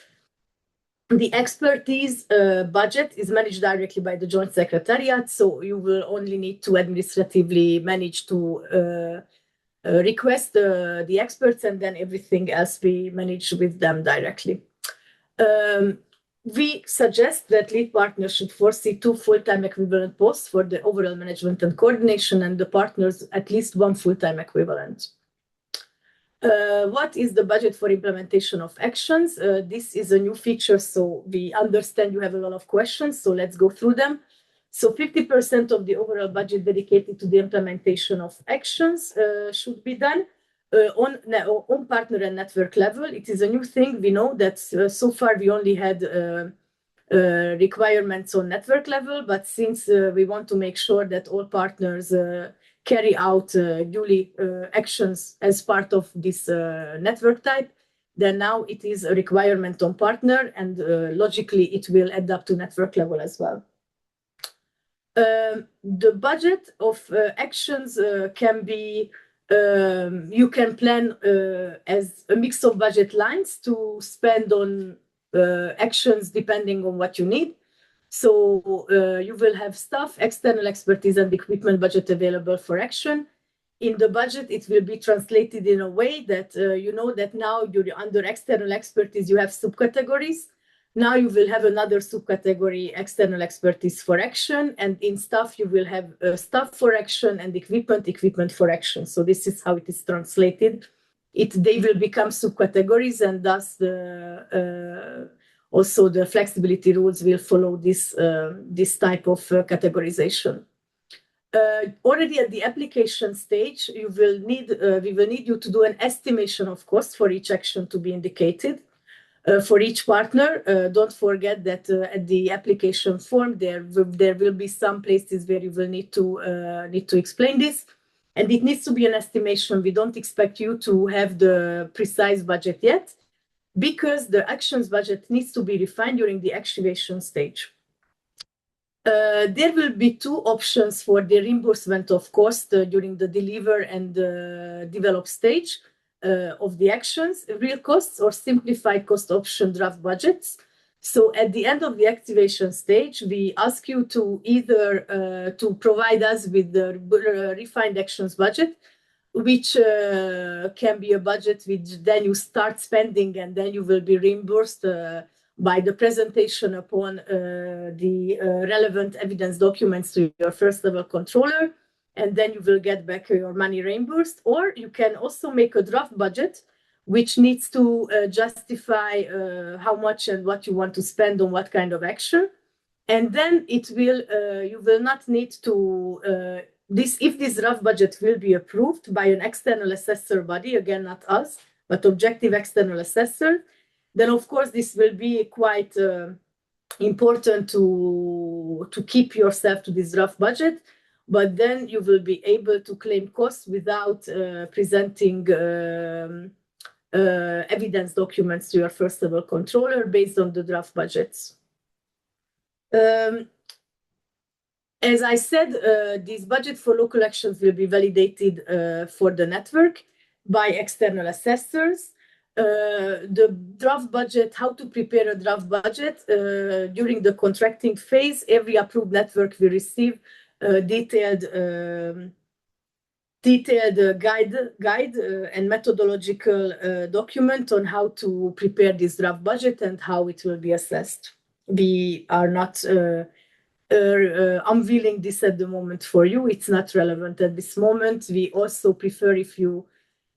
The expertise budget is managed directly by the Joint Secretariat, so you will only need to administratively manage to request the experts, and then everything else we manage with them directly. We suggest that lead partners should foresee 2 full-time equivalent posts for the overall management and coordination, and the partners at least 1 full-time equivalent. What is the budget for implementation of actions? This is a new feature, so we understand you have a lot of questions, so let's go through them. So 50% of the overall budget dedicated to the implementation of actions should be done on partner and network level. It is a new thing. We know that so far we only had requirements on network level, but since we want to make sure that all partners carry out duly actions as part of this network type, then now it is a requirement on partner, and logically it will add up to network level as well. The budget of actions can be, you can plan as a mix of budget lines to spend on actions depending on what you need. So you will have staff, external expertise, and equipment budget available for action. In the budget, it will be translated in a way that you know that now you're under external expertise, you have subcategories. Now you will have another subcategory, external expertise for action, and in staff you will have staff for action and equipment for action. So this is how it is translated. They will become subcategories, and thus also the flexibility rules will follow this type of categorization. Already at the application stage, we will need you to do an estimation of cost for each action to be indicated. For each partner, don't forget that at the application form there will be some places where you will need to explain this. And it needs to be an estimation. We don't expect you to have the precise budget yet, because the actions budget needs to be refined during the activation stage. There will be two options for the reimbursement of cost during the deliver and develop stage of the actions, real costs or simplified cost option draft budgets. So at the end of the activation stage, we ask you to either to provide us with the refined actions budget, which can be a budget which then you start spending and then you will be reimbursed by the presentation upon the relevant evidence documents to your first level controller, and then you will get back your money reimbursed. Or you can also make a draft budget which needs to justify how much and what you want to spend on what kind of action. And then it will you will not need to if this rough budget will be approved by an external assessor body, again not us, but objective external assessor, then of course this will be quite important to keep yourself to this rough budget. But then you will be able to claim costs without presenting evidence documents to your first level controller based on the draft budgets. As I said, this budget for local actions will be validated for the network by external assessors. The draft budget, how to prepare a draft budget during the contracting phase, every approved network will receive detailed guide and methodological document on how to prepare this draft budget and how it will be assessed. We are not unveiling this at the moment for you. It's not relevant at this moment. We also prefer if you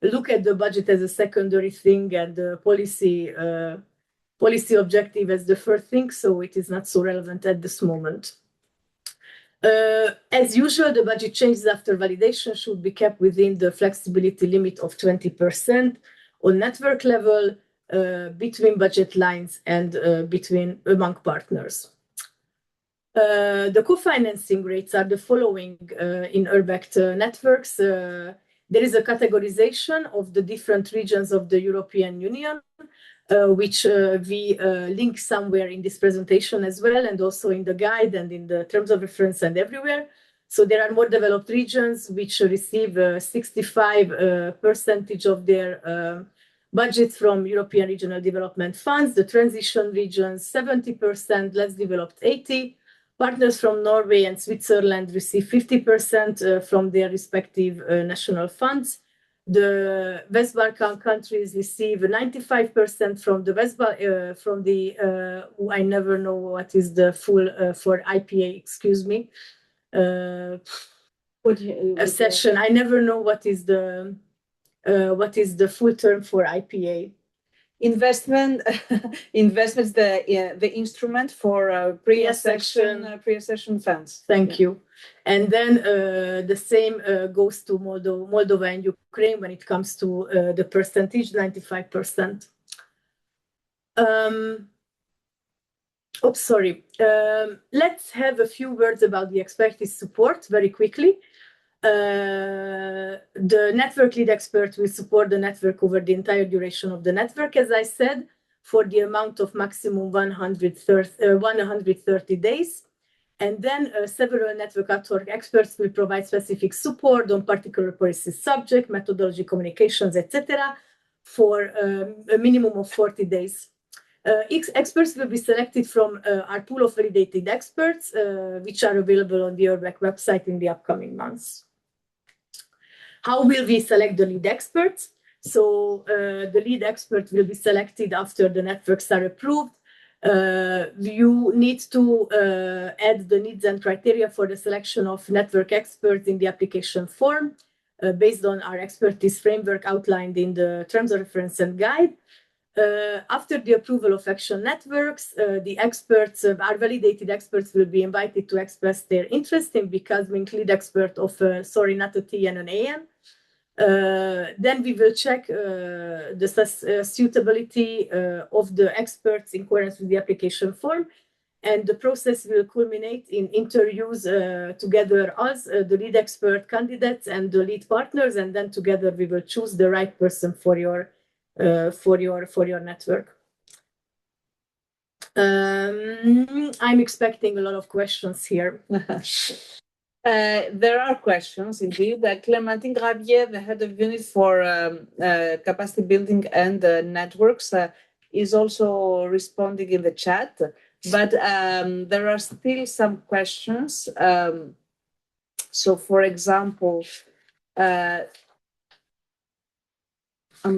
look at the budget as a secondary thing and the policy objective as the first thing, so it is not so relevant at this moment. As usual, the budget changes after validation should be kept within the flexibility limit of 20% on network level, between budget lines and among partners. The co-financing rates are the following in Urbact networks. There is a categorization of the different regions of the European Union, which we link somewhere in this presentation as well, and also in the guide and in the terms of reference and everywhere. So there are more developed regions which receive 65% of their budgets from European Regional Development Funds. The transition regions, 70%, less developed 80%. Partners from Norway and Switzerland receive 50% from their respective national funds. The West Balkan countries receive 95% from the I never know what is the full for IPA, excuse me. Session. I never know what is the full term for IPA. Investments, the instrument for pre-accession funds. Thank you. And then the same goes to Moldova and Ukraine when it comes to the percentage, 95%. Let's have a few words about the expertise support very quickly. The network lead expert will support the network over the entire duration of the network, as I said, for the amount of maximum 130 days. And then several network ad hoc experts will provide specific support on particular policy subject, methodology, communications, etc., for a minimum of 40 days. Experts will be selected from our pool of validated experts, which are available on the Urbact website in the upcoming months. How will we select the lead experts? So the lead expert will be selected after the networks are approved. You need to add the needs and criteria for the selection of network experts in the application form based on our expertise framework outlined in the terms of reference and guide. After the approval of action networks, the experts, our validated experts, will be invited to express their interest in becoming lead expert of, not a T and an AM. Then we will check the suitability of the experts in accordance with the application form. And the process will culminate in interviews together us, the lead expert candidates and the lead partners, and then together we will choose the right person for your network. I'm expecting a lot of questions here. There are questions indeed. Clémentine Gravier, the head of unit for capacity building and networks, is also responding in the chat. But there are still some questions. So, for example, I'm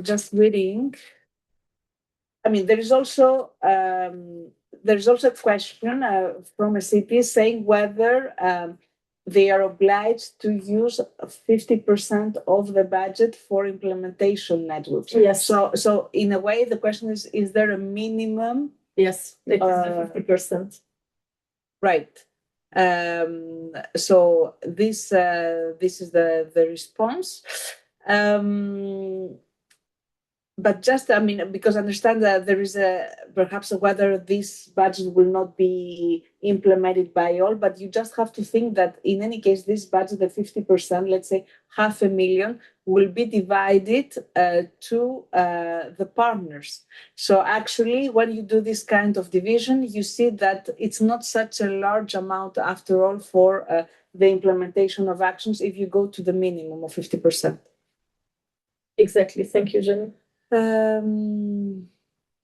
just reading. I mean, there is also a question from a city saying whether they are obliged to use 50% of the budget for implementation networks. Yes. So in a way, the question is there a minimum? Yes, it is 50%. Right. So this is the response. But just, I mean, because I understand that there is perhaps whether this budget will not be implemented by all, but you just have to think that in any case, this budget, the 50%, let's say 500,000, will be divided to the partners. So actually, when you do this kind of division, you see that it's not such a large amount after all for the implementation of actions if you go to the minimum of 50%. Exactly. Thank you, Jenny.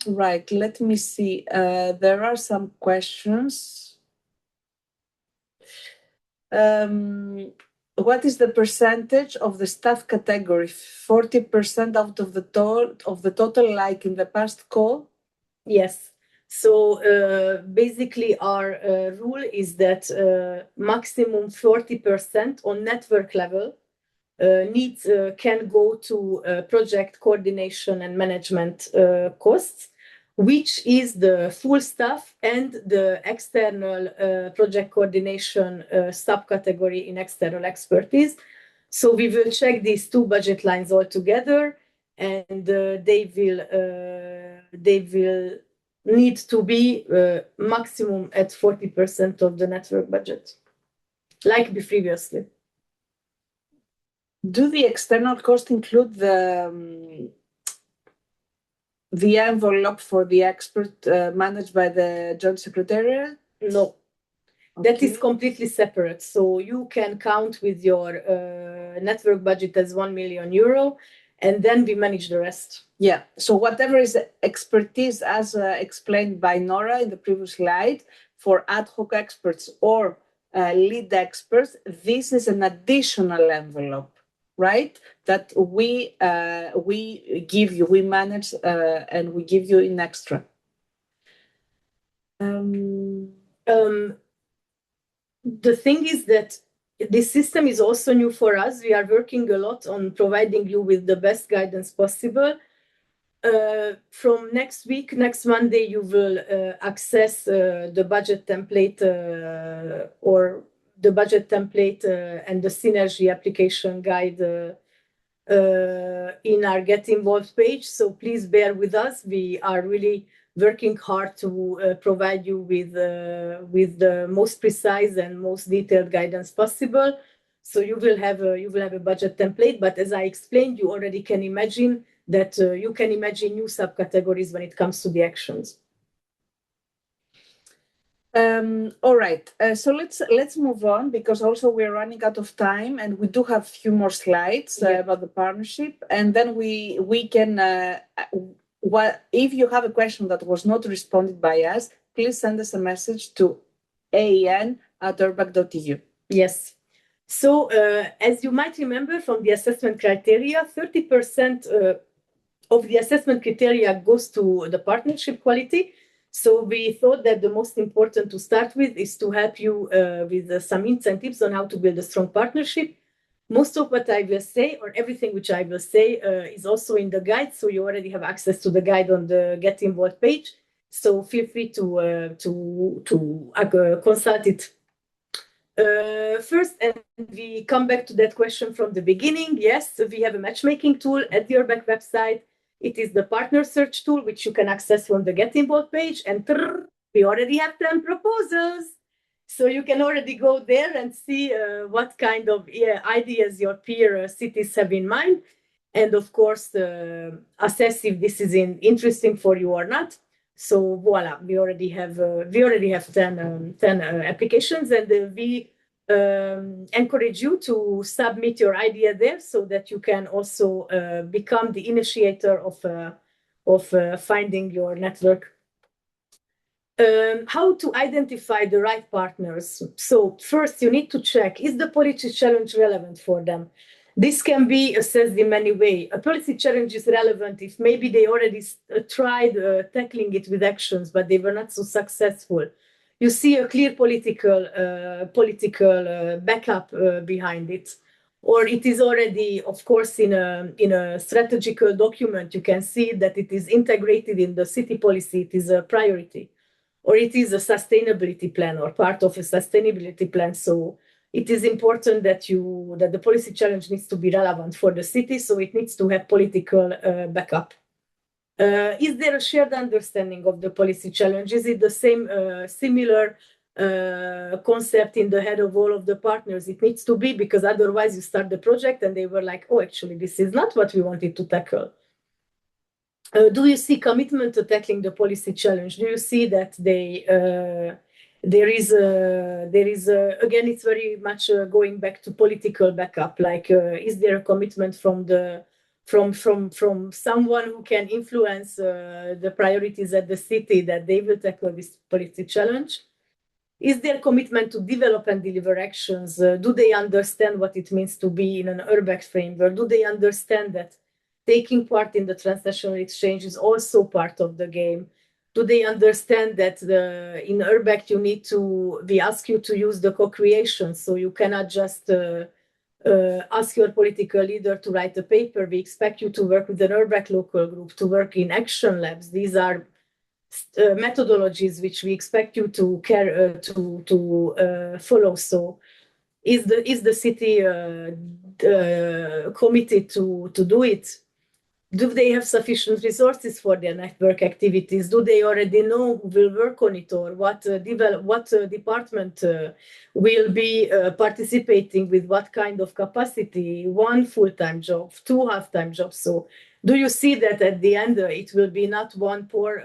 Right, let me see. There are some questions. What is the percentage of the staff category? 40% out of the total, like in the past call? Yes. So basically, our rule is that maximum 40% on network level needs can go to project coordination and management costs, which is the full staff and the external project coordination subcategory in external expertise. So we will check these two budget lines all together, and they will need to be maximum at 40% of the network budget, like previously. Do the external costs include the envelope for the expert managed by the Joint Secretariat? No. Okay. That is completely separate. So you can count with your network budget as 1 million euro, and then we manage the rest. Yeah. So whatever is expertise, as explained by Nora in the previous slide, for ad hoc experts or lead experts, this is an additional envelope, right? That we give you, we manage, and we give you in extra. The thing is that this system is also new for us. We are working a lot on providing you with the best guidance possible. From next week, next Monday, you will access the budget template or the budget template and the synergy application guide in our Get Involved page. So please bear with us. We are really working hard to provide you with the most precise and most detailed guidance possible. So you will have a budget template, but as I explained, you already can imagine that you can imagine new subcategories when it comes to the actions. All right. So let's move on, because also we're running out of time, and we do have a few more slides about the partnership, and then we can. If you have a question that was not responded by us, please send us a message to aen@urbag.eu. Yes. So as you might remember from the assessment criteria, 30% of the assessment criteria goes to the partnership quality. So we thought that the most important to start with is to help you with some incentives on how to build a strong partnership. Most of what I will say, or everything which I will say, is also in the guide. So you already have access to the guide on the Get Involved page. So feel free to consult it. First, and we come back to that question from the beginning. Yes, we have a matchmaking tool at the Urbag website. It is the partner search tool, which you can access from the Get Involved page, and we already have 10 proposals. So you can already go there and see what kind of ideas your peer cities have in mind. And of course, assess if this is interesting for you or not. So voila, we already have 10 applications, and we encourage you to submit your idea there so that you can also become the initiator of finding your network. How to identify the right partners. So first you need to check, is the policy challenge relevant for them? This can be assessed in many ways. A policy challenge is relevant if maybe they already tried tackling it with actions, but they were not so successful. You see a clear political backup behind it. Or it is already, of course, in a strategical document. You can see that it is integrated in the city policy. It is a priority. Or it is a sustainability plan or part of a sustainability plan. So it is important that the policy challenge needs to be relevant for the city, so it needs to have political backup. Is there a shared understanding of the policy challenge? Is it the same similar concept in the head of all of the partners? It needs to be, because otherwise you start the project and they were like, oh, actually, this is not what we wanted to tackle. Do you see commitment to tackling the policy challenge? Do you see that there is again, it's very much going back to political backup. Like, is there a commitment from someone who can influence the priorities at the city that they will tackle this policy challenge? Is there commitment to develop and deliver actions? Do they understand what it means to be in an urbex framework? Do they understand that taking part in the transnational exchange is also part of the game? Do they understand that in URBEC we ask you to use the co-creation, so you cannot just ask your political leader to write a paper. We expect you to work with an URBEC local group, to work in action labs. These are methodologies which we expect you to follow. So is the city committed to do it? Do they have sufficient resources for their network activities? Do they already know who will work on it, or what department will be participating with what kind of capacity? One full-time job, two half-time jobs. So do you see that at the end it will be not one poor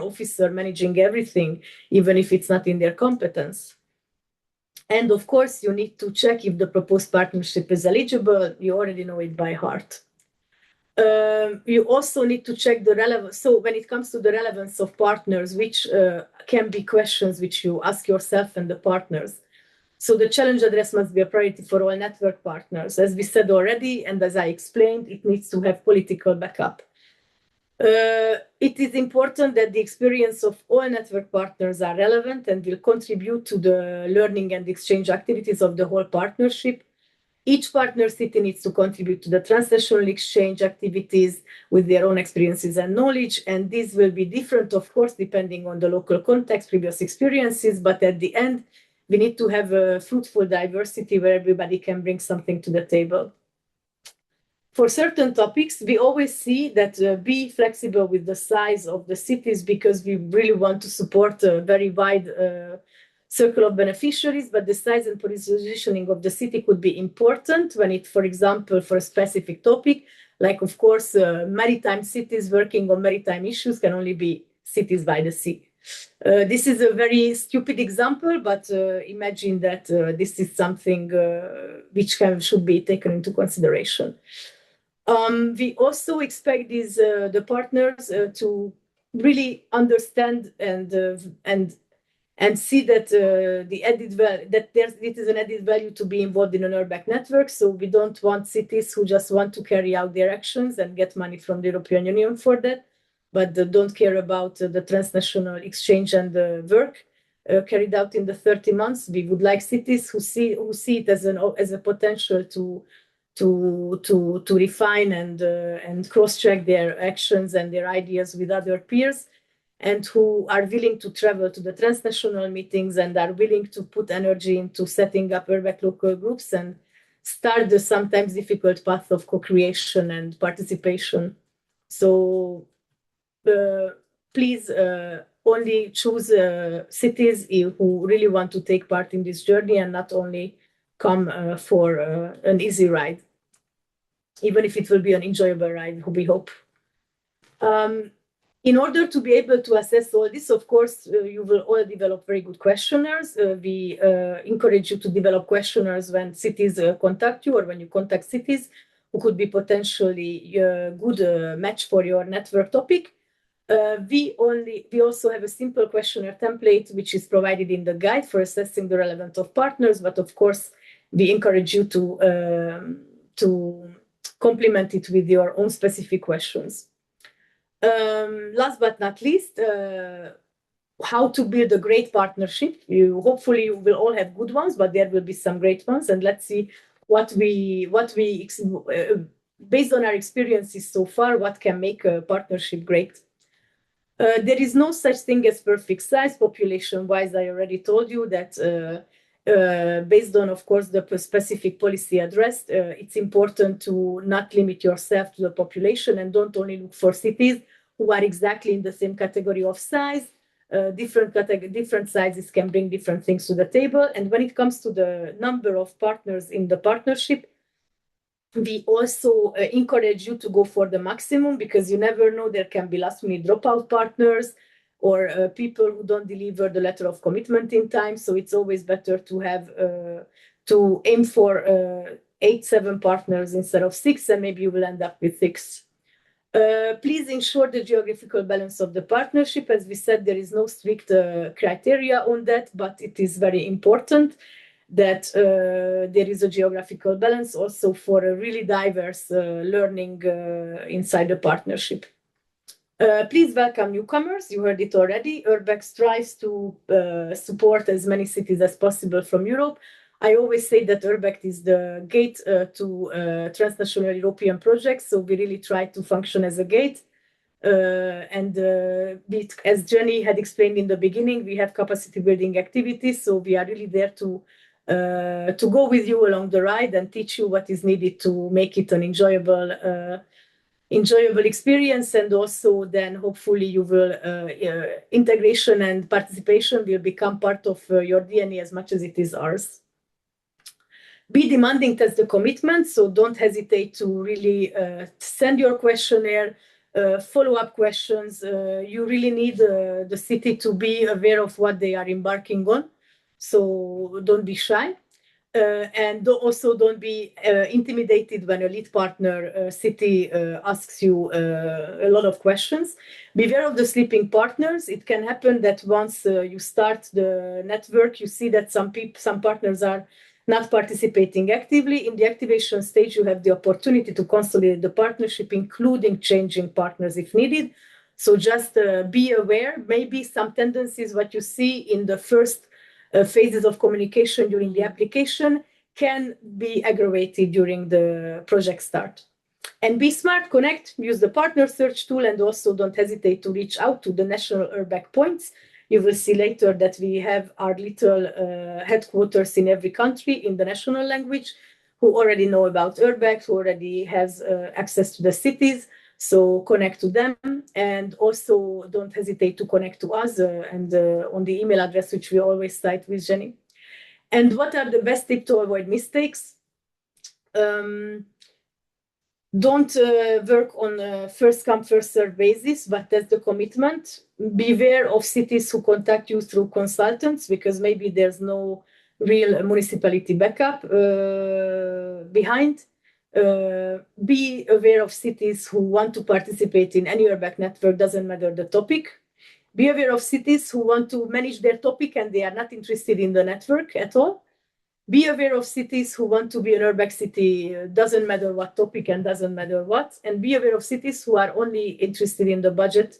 officer managing everything, even if it's not in their competence? And of course, you need to check if the proposed partnership is eligible. You already know it by heart. You also need to check the relevance. So when it comes to the relevance of partners, which can be questions which you ask yourself and the partners. So the challenge address must be a priority for all network partners. As we said already, and as I explained, it needs to have political backup. It is important that the experience of all network partners are relevant and will contribute to the learning and exchange activities of the whole partnership. Each partner city needs to contribute to the transnational exchange activities with their own experiences and knowledge. And this will be different, of course, depending on the local context, previous experiences. But at the end, we need to have a fruitful diversity where everybody can bring something to the table. For certain topics, we always see that be flexible with the size of the cities, because we really want to support a very wide circle of beneficiaries, but the size and positioning of the city could be important when it, for example, for a specific topic, like, of course, maritime cities working on maritime issues can only be cities by the sea. This is a very stupid example, but imagine that this is something which should be taken into consideration. We also expect the partners to really understand and see that it is an added value to be involved in an URBEC network. So we don't want cities who just want to carry out their actions and get money from the European Union for that, but don't care about the transnational exchange and the work carried out in the 30 months. We would like cities who see it as a potential to refine and cross-check their actions and their ideas with other peers, and who are willing to travel to the transnational meetings and are willing to put energy into setting up URBEC local groups and start the sometimes difficult path of co-creation and participation. So please only choose cities who really want to take part in this journey and not only come for an easy ride, even if it will be an enjoyable ride, we hope. In order to be able to assess all this, of course, you will all develop very good questionnaires. We encourage you to develop questionnaires when cities contact you or when you contact cities who could be potentially a good match for your network topic. We also have a simple questionnaire template, which is provided in the guide for assessing the relevance of partners. But of course, we encourage you to complement it with your own specific questions. Last but not least, how to build a great partnership. Hopefully you will all have good ones, but there will be some great ones. And let's see based on our experiences so far, what can make a partnership great. There is no such thing as perfect size. Population-wise, I already told you that based on, of course, the specific policy addressed, it's important to not limit yourself to the population and don't only look for cities who are exactly in the same category of size. Different sizes can bring different things to the table. And when it comes to the number of partners in the partnership, we also encourage you to go for the maximum, because you never know, there can be last-minute dropout partners or people who don't deliver the letter of commitment in time. So it's always better to have to aim for 8-7 partners instead of 6, and maybe you will end up with 6. Please ensure the geographical balance of the partnership. As we said, there is no strict criteria on that, but it is very important that there is a geographical balance also for a really diverse learning inside the partnership. Please welcome newcomers. You heard it already. Urbex strives to support as many cities as possible from Europe. I always say that Urbex is the gate to transnational European projects. So we really try to function as a gate. As Jenny had explained in the beginning, we have capacity building activities. So we are really there to go with you along the ride and teach you what is needed to make it an enjoyable experience. And also then hopefully you will integration and participation will become part of your DNA as much as it is ours. Be demanding, test the commitment. So don't hesitate to really send your questionnaire, follow-up questions. You really need the city to be aware of what they are embarking on. So don't be shy. And also don't be intimidated when a lead partner city asks you a lot of questions. Beware of the sleeping partners. It can happen that once you start the network, you see that some partners are not participating actively. In the activation stage, you have the opportunity to consolidate the partnership, including changing partners if needed. So just be aware. Maybe some tendencies, what you see in the first phases of communication during the application can be aggravated during the project start. And be smart, connect, use the partner search tool, and also don't hesitate to reach out to the national Urbex points. You will see later that we have our little headquarters in every country in the national language, who already know about Urbex, who already has access to the cities. So connect to them, and also don't hesitate to connect to us and on the email address, which we always cite with Jenny. And what are the best tips to avoid mistakes? Don't work on a first come, first serve basis, but that's the commitment. Beware of cities who contact you through consultants, because maybe there's no real municipality backup behind. Be aware of cities who want to participate in any Urbex network, doesn't matter the topic. Be aware of cities who want to manage their topic and they are not interested in the network at all. Be aware of cities who want to be an Urbex city, doesn't matter what topic and doesn't matter what. And be aware of cities who are only interested in the budget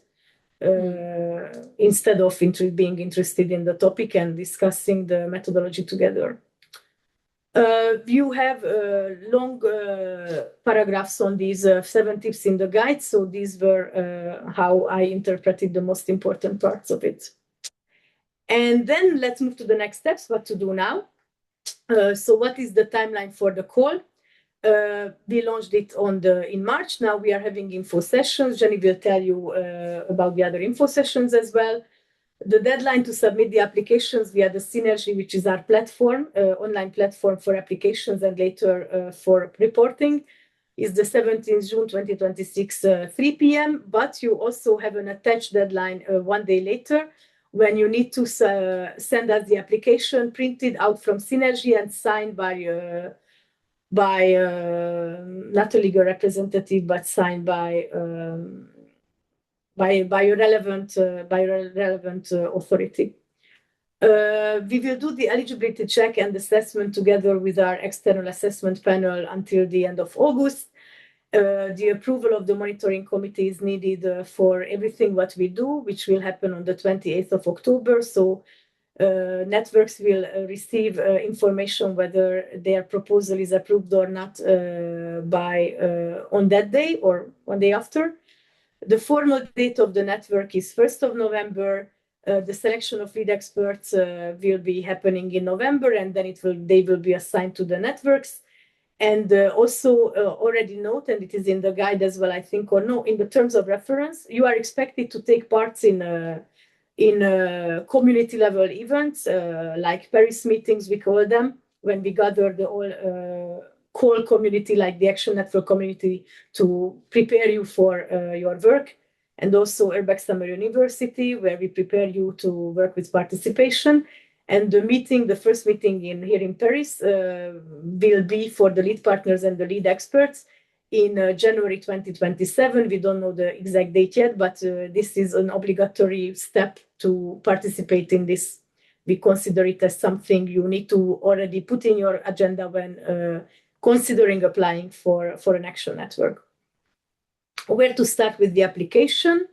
instead of being interested in the topic and discussing the methodology together. You have long paragraphs on these 7 tips in the guide. So these were how I interpreted the most important parts of it. And then let's move to the next steps, what to do now. So what is the timeline for the call? We launched it in March. Now we are having info sessions. Jenny will tell you about the other info sessions as well. The deadline to submit the applications via the Synergy, which is our platform, online platform for applications and later for reporting, is the 17th June 2026, 3 p.m. But you also have an attached deadline one day later when you need to send us the application printed out from Synergy and signed by not a legal representative, but signed by a relevant authority. We will do the eligibility check and assessment together with our external assessment panel until the end of August. The approval of the monitoring committee is needed for everything what we do, which will happen on the 28th of October. So networks will receive information whether their proposal is approved or not on that day or one day after. The formal date of the network is 1st of November. The selection of lead experts will be happening in November, and then they will be assigned to the networks. And also already note, and it is in the guide as well, I think, or no, in the terms of reference, you are expected to take parts in community level events, like Paris meetings, we call them, when we gather the whole community, like the Action Network community, to prepare you for your work. And also Urbex Summer University, where we prepare you to work with participation. And the first meeting here in Paris will be for the lead partners and the lead experts in January 2027. We don't know the exact date yet, but this is an obligatory step to participate in this. We consider it as something you need to already put in your agenda when considering applying for an action network. Where to start with the application?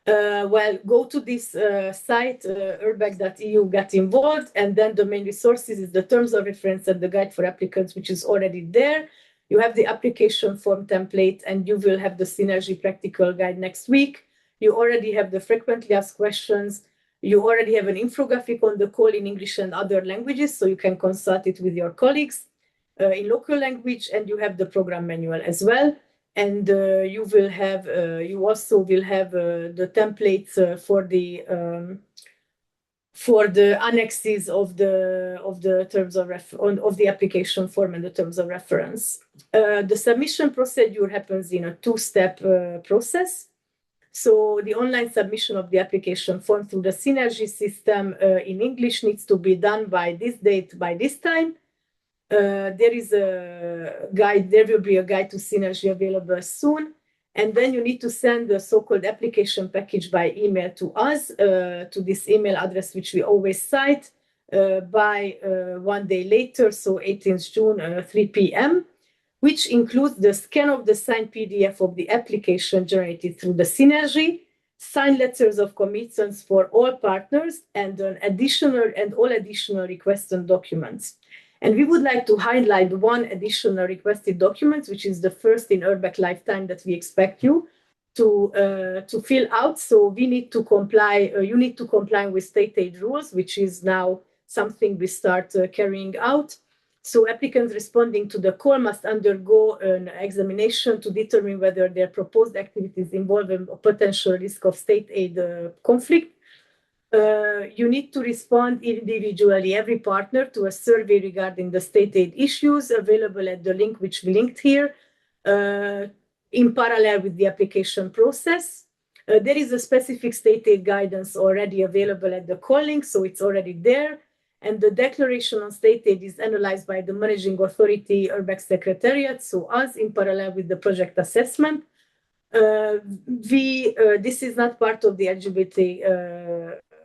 Well, go to this site, urbec.eu, get involved, and then the main resources is the terms of reference and the guide for applicants, which is already there. You have the application form template, and you will have the Synergy practical guide next week. You already have the frequently asked questions. You already have an infographic on the call in English and other languages, so you can consult it with your colleagues in local language, and you have the program manual as well. And you also will have the templates for the annexes of the terms of the application form and the terms of reference. The submission procedure happens in a two-step process. So the online submission of the application form through the Synergy system in English needs to be done by this date, by this time. There is a guide, there will be a guide to Synergy available soon. And then you need to send the so-called application package by email to us, to this email address, which we always cite, by one day later, so 18th June, 3 p.m., which includes the scan of the signed PDF of the application generated through the Synergy, signed letters of commitments for all partners, and all additional requested documents. And we would like to highlight one additional requested document, which is the first in Urbex lifetime that we expect you to fill out. So we need to comply, you need to comply with state aid rules, which is now something we start carrying out. So applicants responding to the call must undergo an examination to determine whether their proposed activities involve a potential risk of state aid conflict. You need to respond individually, every partner, to a survey regarding the state aid issues available at the link which we linked here in parallel with the application process. There is a specific state aid guidance already available at the call link, so it's already there. And the declaration on state aid is analyzed by the managing authority, Urbex Secretariat, so us, in parallel with the project assessment. This is not part of the eligibility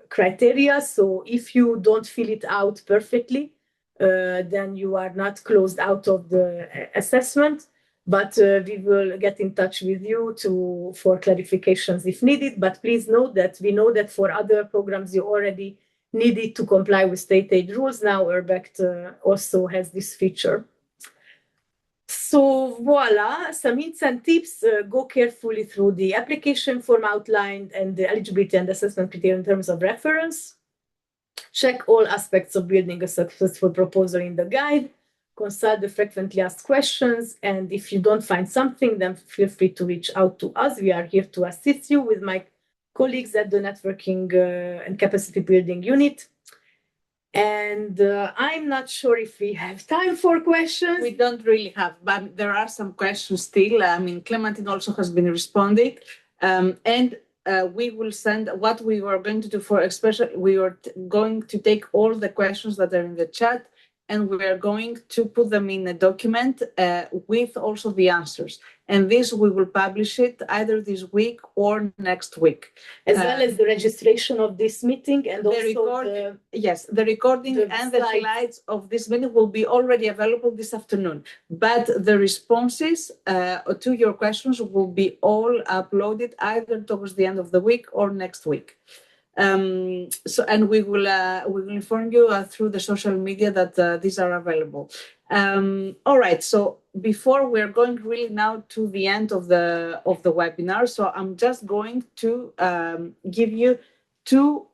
criteria, so if you don't fill it out perfectly, then you are not closed out of the assessment, but we will get in touch with you for clarifications if needed. But please note that we know that for other programs you already needed to comply with state aid rules. Now Urbex also has this feature. So voila, some hints and tips. Go carefully through the application form outlined and the eligibility and assessment criteria in terms of reference. Check all aspects of building a successful proposal in the guide. Consult the frequently asked questions. And if you don't find something, then feel free to reach out to us. We are here to assist you with my colleagues at the networking and capacity building unit. And I'm not sure if we have time for questions. We don't really have, but there are some questions still. I mean, Clementine also has been responding. We will send what we were going to do for, especially, we were going to take all the questions that are in the chat, and we are going to put them in a document with also the answers. And this, we will publish it either this week or next week. As well as the registration of this meeting and also the recording and the slides of this meeting will be already available this afternoon. But the responses to your questions will be all uploaded either towards the end of the week or next week. And we will inform you through the social media that these are available. All right. So before we're going really now to the end of the webinar, so I'm just going to give you two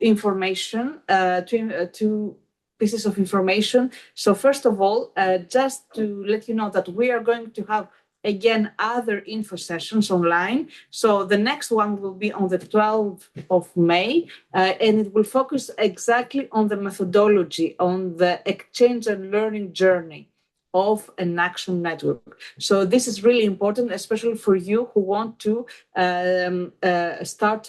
pieces of information. So first of all, just to let you know that we are going to have again other info sessions online. So the next one will be on the 12th of May, and it will focus exactly on the methodology, on the exchange and learning journey of an action network. So this is really important, especially for you who want to start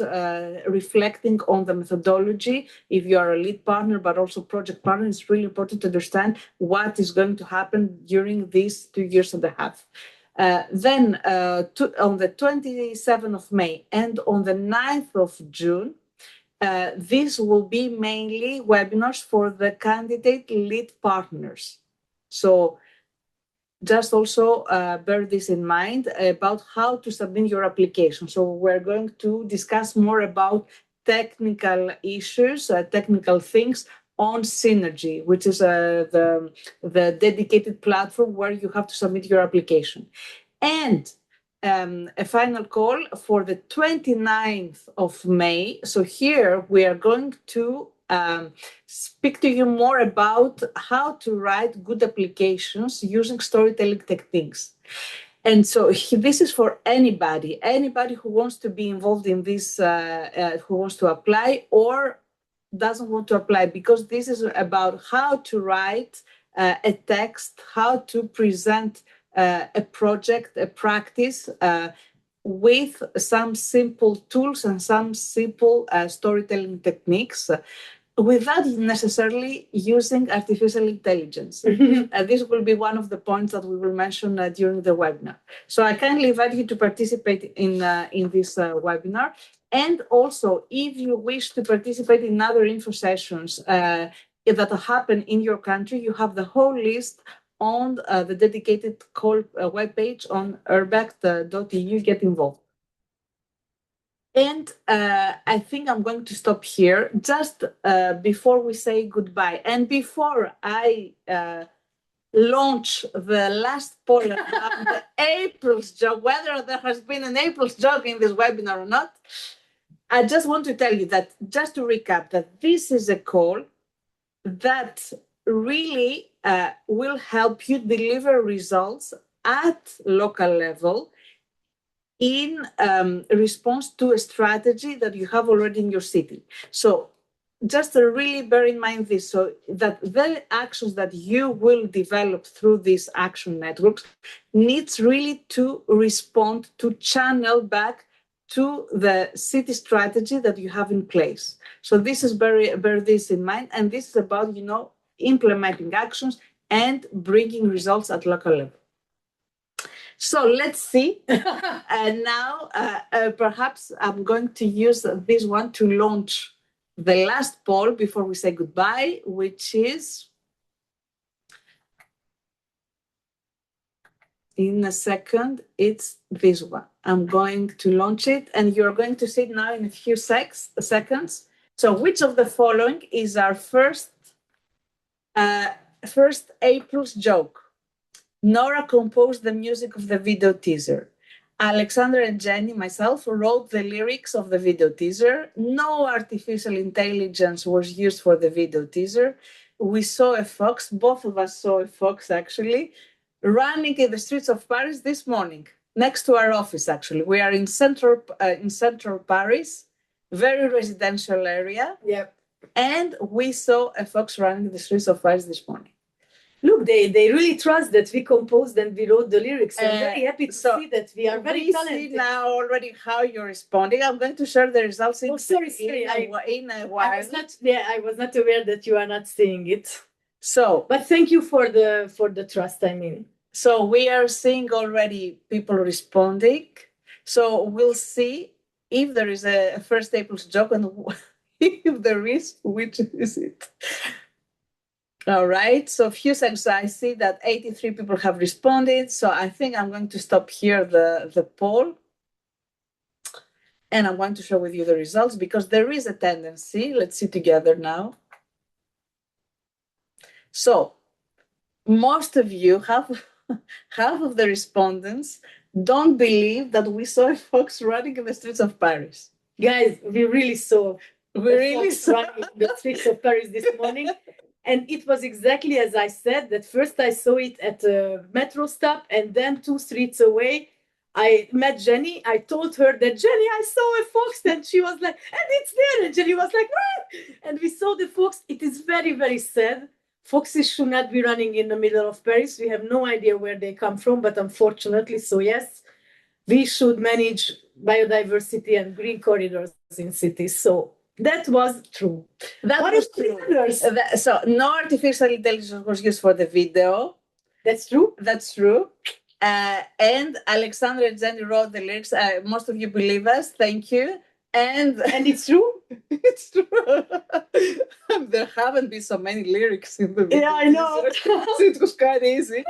reflecting on the methodology. If you are a lead partner, but also project partner, it's really important to understand what is going to happen during these 2.5 years. Then on the 27th of May and on the 9th of June, these will be mainly webinars for the candidate lead partners. So just also bear this in mind about how to submit your application. So we're going to discuss more about technical issues, technical things on Synergy, which is the dedicated platform where you have to submit your application. And a final call for the 29th of May. So here we are going to speak to you more about how to write good applications using storytelling techniques. And so this is for anybody who wants to be involved in this, who wants to apply or doesn't want to apply, because this is about how to write a text, how to present a project, a practice with some simple tools and some simple storytelling techniques without necessarily using artificial intelligence. This will be one of the points that we will mention during the webinar. So I kindly invite you to participate in this webinar. And also, if you wish to participate in other info sessions that happen in your country, you have the whole list on the dedicated call webpage on urbact.eu. Get involved. And I think I'm going to stop here just before we say goodbye. And before I launch the last poll about the April's joke, whether there has been an April's joke in this webinar or not, I just want to tell you that, just to recap, that this is a call that really will help you deliver results at local level in response to a strategy that you have already in your city. So just to really bear in mind this, so that the actions that you will develop through these action networks needs really to respond, to channel back to the city strategy that you have in place. So this is bear this in mind, and this is about, implementing actions and bringing results at local level. So let's see. And now, perhaps I'm going to use this one to launch the last poll before we say goodbye, which is in a second. It's this one. I'm going to launch it, and you're going to see it now in a few seconds. So which of the following is our first April's joke? Nora composed the music of the video teaser. Alexander and Jenny, myself, wrote the lyrics of the video teaser. No artificial intelligence was used for the video teaser. We saw a fox, both of us saw a fox actually, running in the streets of Paris this morning, next to our office actually. We are in central Paris, very residential area, Yeah. and we saw a fox running the streets of Paris this morning. Look, they really trust that we composed and we wrote the lyrics. I'm very happy to so see that we are very we talented. see now already how you're responding. I'm going to share the results in, Oh, sorry, in a while. I was not aware that you are not seeing it. So, But thank you for the trust, I mean. so we are seeing already people responding. So we'll see if there is a first April's joke and if there is, which is it? All right. So a few seconds, I see that 83 people have responded. So I think I'm going to stop here the poll. And I'm going to share with you the results because there is a tendency. Let's see together now. So most of you, half of the respondents don't believe that we saw a fox running in the streets of Paris. Guys, we really saw running in the streets of Paris this morning. And it was exactly as I said, that first I saw it at a metro stop, and then 2 streets away, I met Jenny. I told her that, Jenny, I saw a fox, and she was like, and it's there. And Jenny was like, ah! And we saw the fox. It is very, very sad. Foxes should not be running in the middle of Paris. We have no idea where they come from, but unfortunately, so yes, we should manage biodiversity and green corridors in cities. So that was true. That What was is the true. others? So no artificial intelligence was used for the video. That's true. That's true. And Alexandra and Jenny wrote the lyrics. Most of you believe us. Thank you. And it's true. It's true. There haven't been so many lyrics in the video. Yeah, I know. It was quite easy.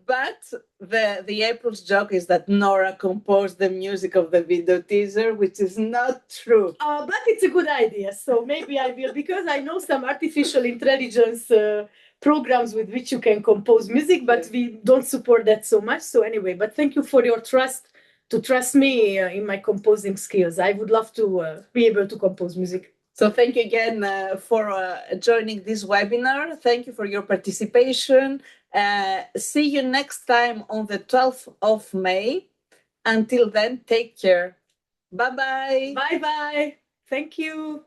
But the April's joke is that Nora composed the music of the video teaser, which is not true. But it's a good idea. So maybe I will, because I know some artificial intelligence programs with which you can compose music, but we don't support that so much. So anyway, but thank you for your trust, to trust me in my composing skills. I would love to be able to compose music. So thank you again for joining this webinar. Thank you for your participation. See you next time on the 12th of May. Until then, take care. Bye-bye. Bye-bye. Thank you.